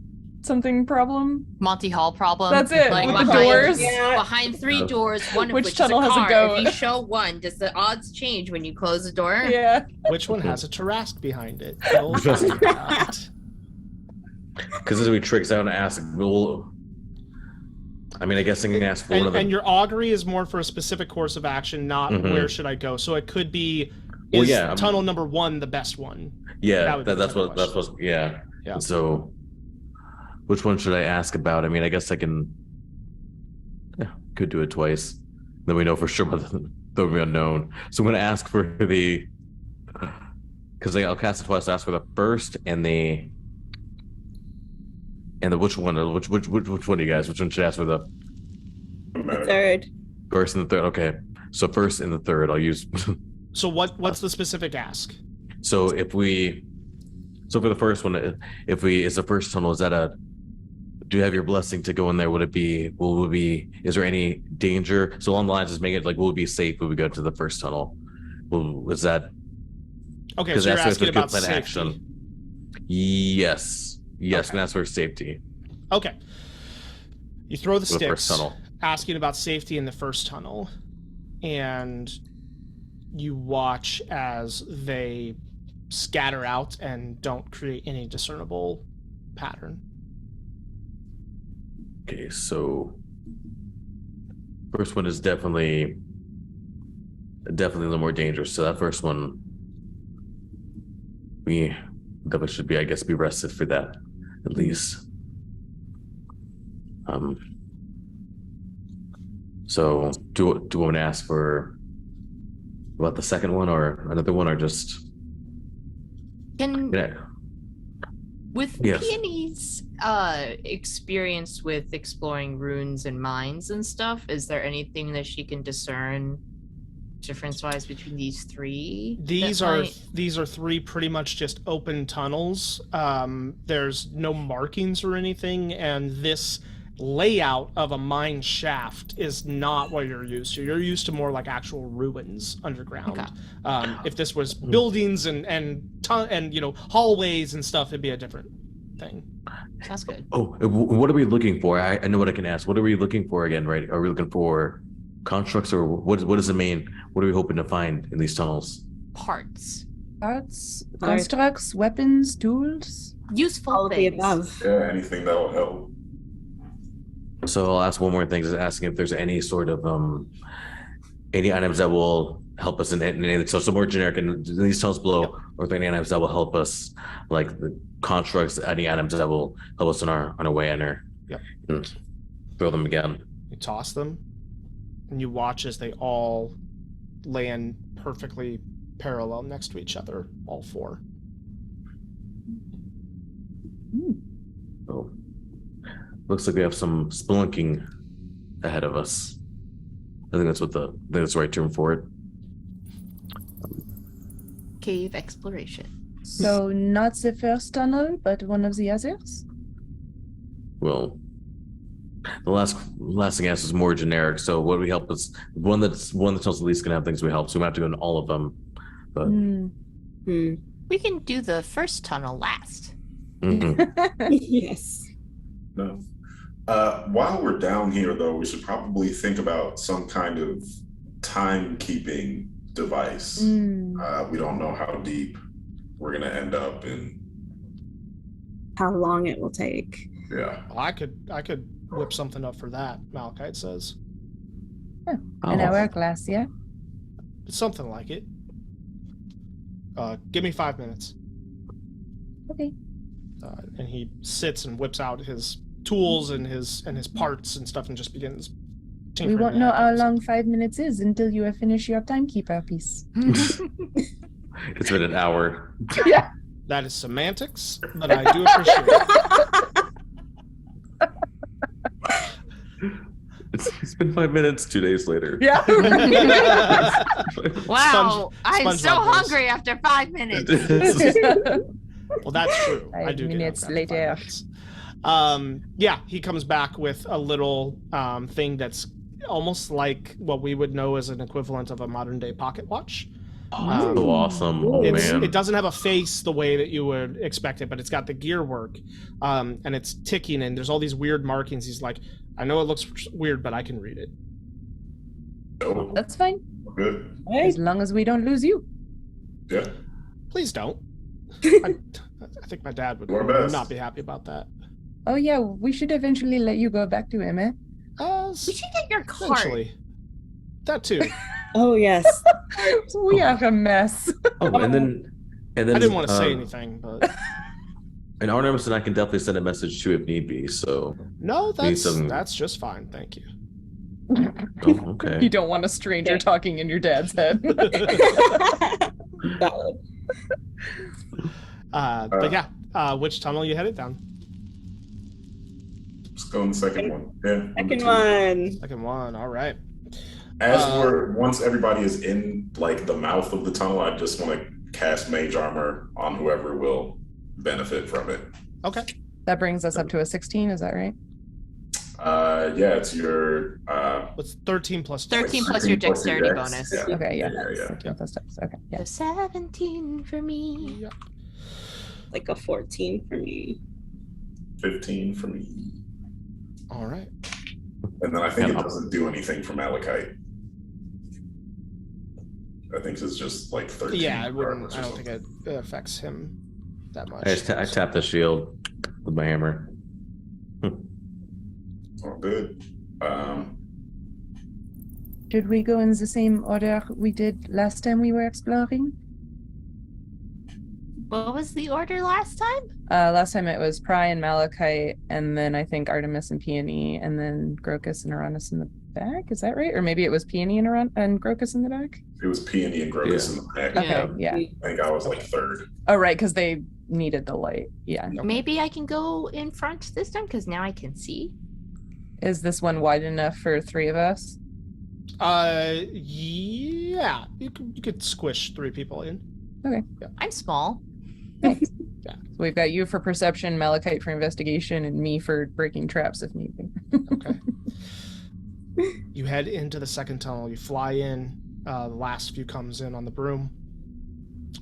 something problem. Monty Hall problem. That's it. Like With the behind, doors. Yeah. behind 3 doors, one of Which which tunnel is a has a car. goat? If you show one, does the odds change when you close the door? Yeah. Which one has a Tarask behind it? We'll find out. Because as we tricks out and ask, I guess I can ask for one of them. And your augury is more for a specific course of action, not where should I go. So it could be, is tunnel number 1 the best one? Yeah, That that's would be the what. Yeah. Yeah. So, which one should I ask about? I guess I can. Yeah, could do it twice. Then we know for sure, but they'll be unknown. So I'm going to ask for because I'll cast it twice. Ask for the first and the which one? Which one do you guys? Which one should I ask for the The 3rd. first and the third? Okay, so first and the third, I'll use. So what's the specific ask? So so for the first one, is the first tunnel, is that do you have your blessing to go in there? Is there any danger? So along the lines, just make it like, will it be safe when we go to the first tunnel? Was that? Okay, so you're asking about safety. Yes. Yes, Okay. and that's for safety. Okay. You throw the For the first sticks, tunnel. asking about safety in the first tunnel, and you watch as they scatter out and don't create any discernible pattern. Okay, so first one is definitely a little more dangerous. So that first one, we definitely should be, I guess, be rested for that at least. So do you want to ask for about the second one or another one, or just With Yes. Peony's experience with exploring runes and mines and stuff, is there anything that she can discern difference-wise between these three? These that are might- these are three pretty much just open tunnels. There's no markings or anything, and this layout of a mine shaft is not what you're used to. You're used to more like actual ruins underground. Okay. If this was buildings and hallways and stuff, it'd be a different thing. Sounds good. Oh, what are we looking for? I know what I can ask. What are we looking for again, right? Are we looking for constructs, or what does it mean? What are we hoping to find in these tunnels? Parts. Parts, constructs, weapons, tools. Useful All of the things. above. Yeah, anything that will help. So I'll ask one more thing, just asking if there's any sort of any items that will help us in any, so some more generic in these tunnels below, or if any items that will help us, like the constructs, any items that will help us on our way in there. Yep. And throw them again. You toss them, and you watch as they all land perfectly parallel next to each other, all four. So looks like we have some spelunking ahead of us. I think that's the right term for it. Cave exploration. So not the first tunnel, but one of the others. Well, the last thing I asked is more generic. So what we help is one that's at least gonna have things we help. So we have to go in all of them. But We can do the first tunnel last. Yes. No. While we're down here, though, we should probably think about some kind of timekeeping device. We don't know how deep we're gonna end up in. How long it will take. Yeah. I could whip something up for that, Malachite says. An hourglass, yeah. Something like it. Give me 5 minutes. Okay. And he sits and whips out his tools and his parts and stuff and just begins We tinkering won't know at how it. long 5 minutes is until you have finished your timekeeper piece. It's been an hour. Yeah. That is semantics, but I do appreciate it. It's been 5 minutes. 2 days later. Yeah. Wow, I'm SpongeBob so voice. hungry after 5 minutes. Well, that's true. I 5 do get minutes up after 5 later. minutes. Yeah, he comes back with a little thing that's almost like what we would know as an equivalent of a modern day pocket watch. So awesome. Oh, man. It doesn't have a face the way that you would expect it, but it's got the gear work, and it's ticking, and there's all these weird markings. He's like, I know it looks weird, but I can read it. Oh, That's fine. good. As long as we don't lose you. Yeah. Please don't. I think my dad would Do our best. not be happy about that. Oh yeah, we should eventually let you go back to him, eh? We should get your cart. Eventually. That too. Oh, yes. We are a mess. Oh, and then I didn't want to say anything, but And Artemis and I can definitely send a message too if need be. So no, We need some- that's just fine. Thank you. oh, okay. You don't want a stranger talking in your dad's head. Valid. But yeah, which tunnel you headed down? Let's go in the second one. Yeah. Second one. Second one. All right. As once everybody is in like the mouth of the tunnel, I just want to cast mage armor on whoever will benefit from it. Okay. That brings us up to a 16, is that right? Yeah, it's your What's 13 plus 13 dex? plus your 13 plus your dexterity dex. bonus. Yeah. Okay, yeah. Yeah. 16 plus steps. Okay, yeah. So 17 for me. Yep. Like a 14 for me. 15 for me. All right. And then I think it doesn't do anything for Malachite. I think it's just like 13. Yeah, I don't think it affects him that much. I tap the shield with my hammer. Oh, good. Should we go in the same order we did last time we were exploring? What was the order last time? Last time it was Pry and Malachite, and then I think Artemis and Peony, and then Grokus and Arranis in the back. Is that right? Or maybe it was Peony and Grokus in the back? It was Peony and Grokus in the back. Okay, yeah. I think I was like third. Oh, right, because they needed the light. Yeah. Maybe I can go in front this time because now I can see. Is this one wide enough for 3 of us? Yeah. You could squish 3 people in. Okay. Yeah. I'm small. Thanks. So we've got you for perception, Malachite for investigation, and me for breaking traps if need be. Okay. You head into the second tunnel. You fly in. The last few comes in on the broom,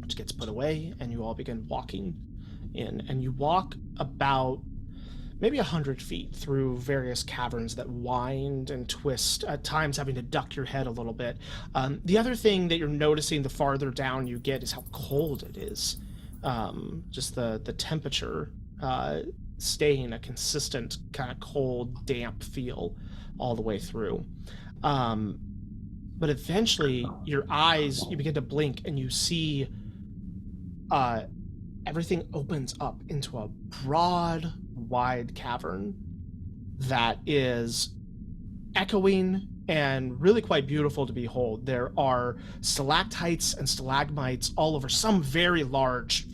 which gets put away, and you all begin walking in. And you walk about maybe 100 feet through various caverns that wind and twist, at times having to duck your head a little bit. The other thing that you're noticing the farther down you get is how cold it is. Just the temperature staying a consistent kind of cold, damp feel all the way through. But eventually your eyes, you begin to blink and you see everything opens up into a broad, wide cavern that is echoing and really quite beautiful to behold. There are stalactites and stalagmites all over, some very large,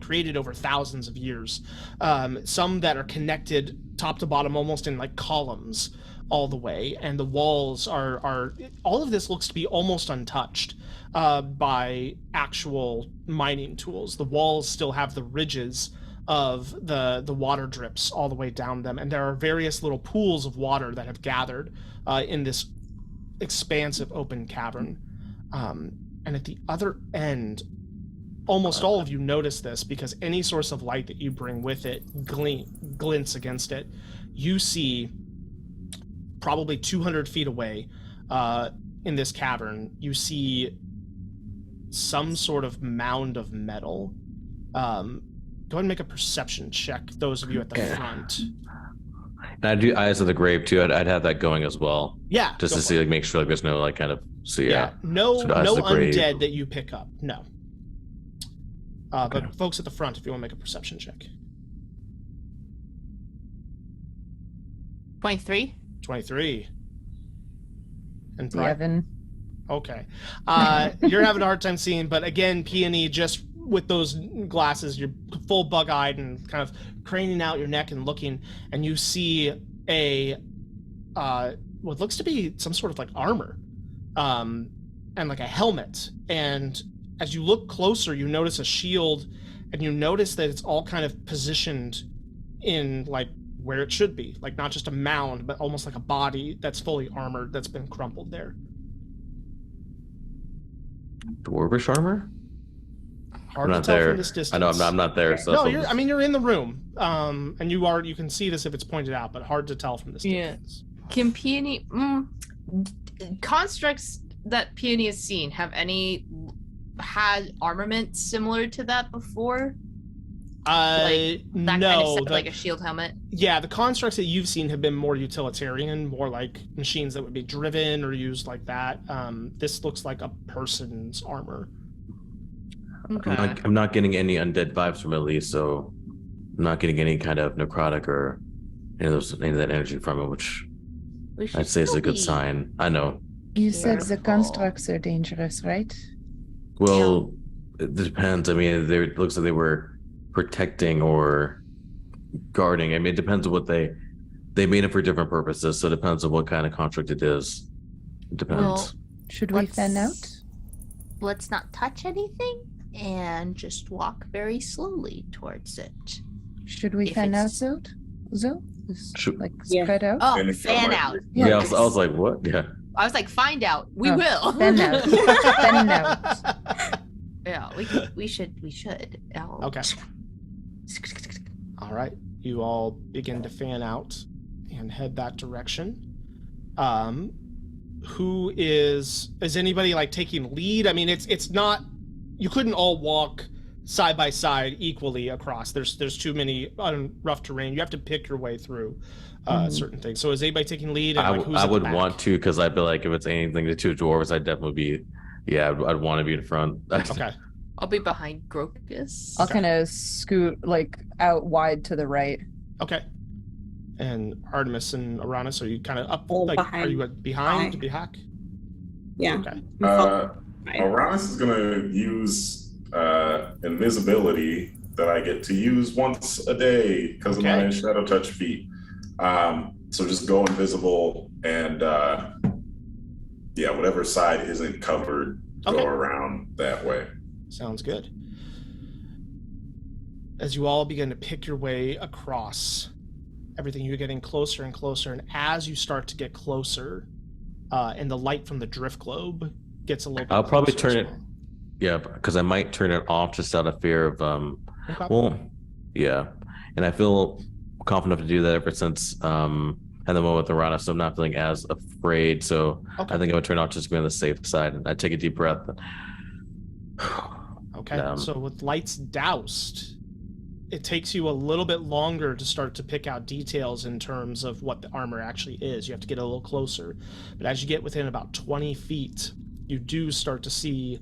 created over thousands of years. Some that are connected top to bottom almost in like columns all the way, and the walls are all of this looks to be almost untouched by actual mining tools. The walls still have the ridges of the water drips all the way down them, and there are various little pools of water that have gathered in this expansive open cavern. And at the other end, almost all of you notice this because any source of light that you bring with it glints against it. You see probably 200 feet away in this cavern, you see some sort of mound of metal. Go ahead and make a perception check, those of you at the front. And I do Eyes of the Grave too. I'd have that going as well. Yeah. Just to see, like, make sure like there's no like kind of No so Eyes of the Grave. undead that you pick up. No. But folks at the front, if you want to make a perception check. 23. 23. And 11. Okay. You're having a hard time seeing, but again, Peony, just with those glasses, you're full bug-eyed and kind of craning out your neck and looking, and you see a what looks to be some sort of like armor, and like a helmet. And as you look closer, you notice a shield, and you notice that it's all kind of positioned in like where it should be, like not just a mound, but almost like a body that's fully armored that's been crumpled there. Dwarvish armor? Hard I'm to not tell there. from this distance. I know I'm not there. So No, you're in the room, and you can see this if it's pointed out, but hard to tell from this distance. Can Peony constructs that Peony has seen have any had armament similar to that before? That no, kind of set, like a shield helmet. Yeah, the constructs that you've seen have been more utilitarian, more like machines that would be driven or used like that. This looks like a person's armor. Okay. I'm not getting any undead vibes from it, at least, so I'm not getting any kind of necrotic or any of that energy from it, which I'd say is a good sign. I know. You said the Careful. constructs are dangerous, right? Well, it depends. I mean, it looks like they were protecting or guarding. I mean, it depends on what they made it for different purposes, so it depends on what kind of construct it is. It depends. Well, Should we fan out? Let's not touch anything and just walk very slowly towards it. Should we if fan out, it's- Zoe? Should- Like Yeah. spread out? Oh, And if fan you're out. like- Yeah, I was like, what? Yeah. I was like, find out. We Oh, will. Fan out. Fan out. Yeah, we should. Oh. Okay. All right. you all begin to fan out and head that direction. Who is anybody like taking lead? I mean, it's not, you couldn't all walk side by side equally across. There's too many rough terrain. You have to pick your way through certain things. So is anybody taking lead? And, like, who's I at the would back? want to, because I feel like if it's anything to two dwarves, I'd definitely be, I'd want to be in front. Okay. I'll be behind Grocus. I'll kind of scoot like out wide to the right. Okay. And Artemis and Arranis, are you kind of up? Oh, like, behind. are you behind? Behind? Yeah. Okay. Arranis is gonna use invisibility that I get to use once a day because of my shadow touch feat. So just go invisible and whatever side isn't covered, go around that way. Sounds good. As you all begin to pick your way across everything, you're getting closer and closer, and as you start to get closer, and the light from the drift globe gets a little bit I'll probably closer turn as it, well. because I might turn it off just out of fear of, Okay. and I feel confident enough to do that ever since, at the moment with Arranis, so I'm not feeling as afraid, so I think I would turn it off just to be on the safe side, and I'd take a deep breath. Okay, so with lights doused, it takes you a little bit longer to start to pick out details in terms of what the armor actually is. You have to get a little closer. But as you get within about 20 feet, you do start to see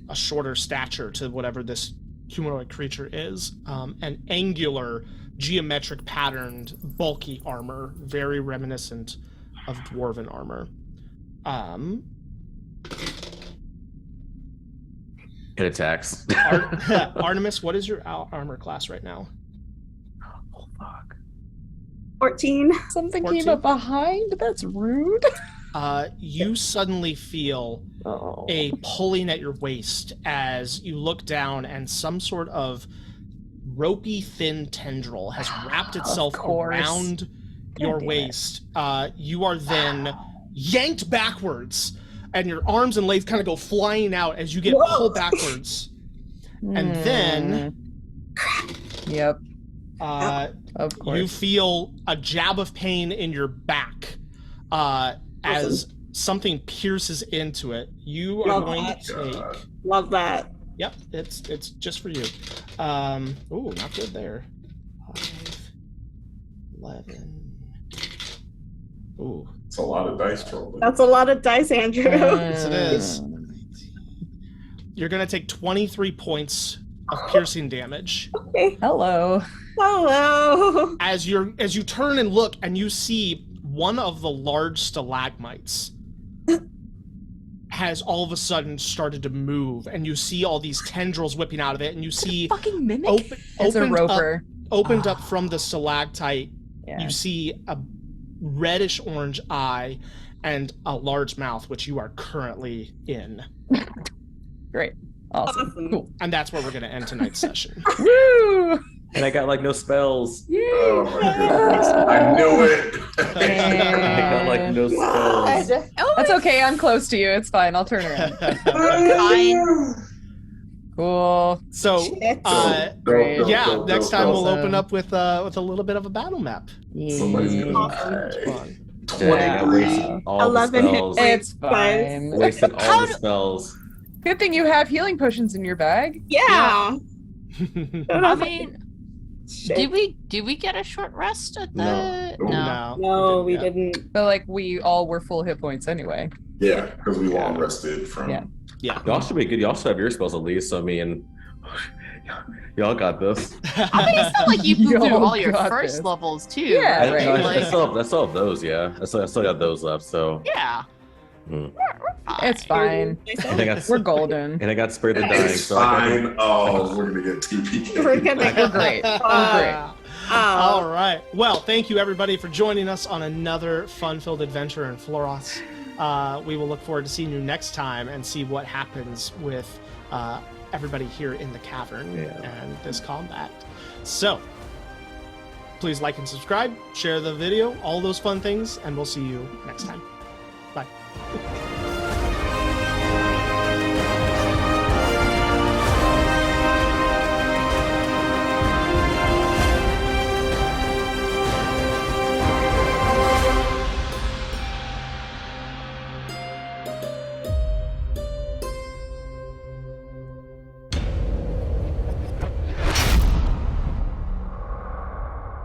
a shorter stature to whatever this humanoid creature is. An angular, geometric patterned, bulky armor, very reminiscent of dwarven armor. It attacks. Artemis, what is your armor class right now? Oh, fuck. 14. Something 14? came up behind? That's rude. You suddenly feel a pulling at your waist as you look down, and some sort of ropey, thin tendril has wrapped itself around your waist. You are then yanked backwards, and your arms and legs kind of go flying out as you get pulled backwards. And then... Yep. Of course. You feel a jab of pain in your back as something pierces into it. You are going to take... Love that. Yep, it's just for you. Ooh, not good there. 5, 11... Ooh. It's a lot of dice rolling. That's a lot of dice, Andrew. Yes, it is. You're going to take 23 points of piercing damage. Okay. Hello. As you turn and look, and you see one of the large stalagmites has all of a sudden started to move, and you see all these tendrils whipping out of it, and you see fucking mimic. It's a roper. Opened up from the stalactite. Yeah. You see a reddish orange eye and a large mouth, which you are currently in. Great. Awesome. Cool. And that's where we're going to end tonight's session. Woo! And I got like no spells. Yay! Oh my goodness. I knew it. I got like no spells. That's okay. I'm close to you. It's fine. I'll turn around. Cool. So, next time we'll open up with a little bit of a battle map. Somebody's gonna Awesome. 23. All the spells. It's fine. Wasted all the spells. Good thing you have healing potions in your bag. Yeah. I mean, did we get a short rest at the? No, we didn't. But like we all were full hit points anyway. Yeah, because we long rested from. Yeah. Y'all should be good. Y'all should have your spells at least. So I mean, y'all got this. I mean, it's not like you flew through all your first levels too. Yeah, right? I still have those. Yeah, I still got those left. So yeah. Mm. It's fine. We're golden. And I got Spirit of Dying. It's so fine. We're gonna get TPK. We're great. All right. Well, thank you everybody for joining us on another fun-filled adventure in Floros. We will look forward to seeing you next time and see what happens with everybody here in the cavern and this combat. So, please like and subscribe, share the video, all those fun things, and we'll see you next time. Bye.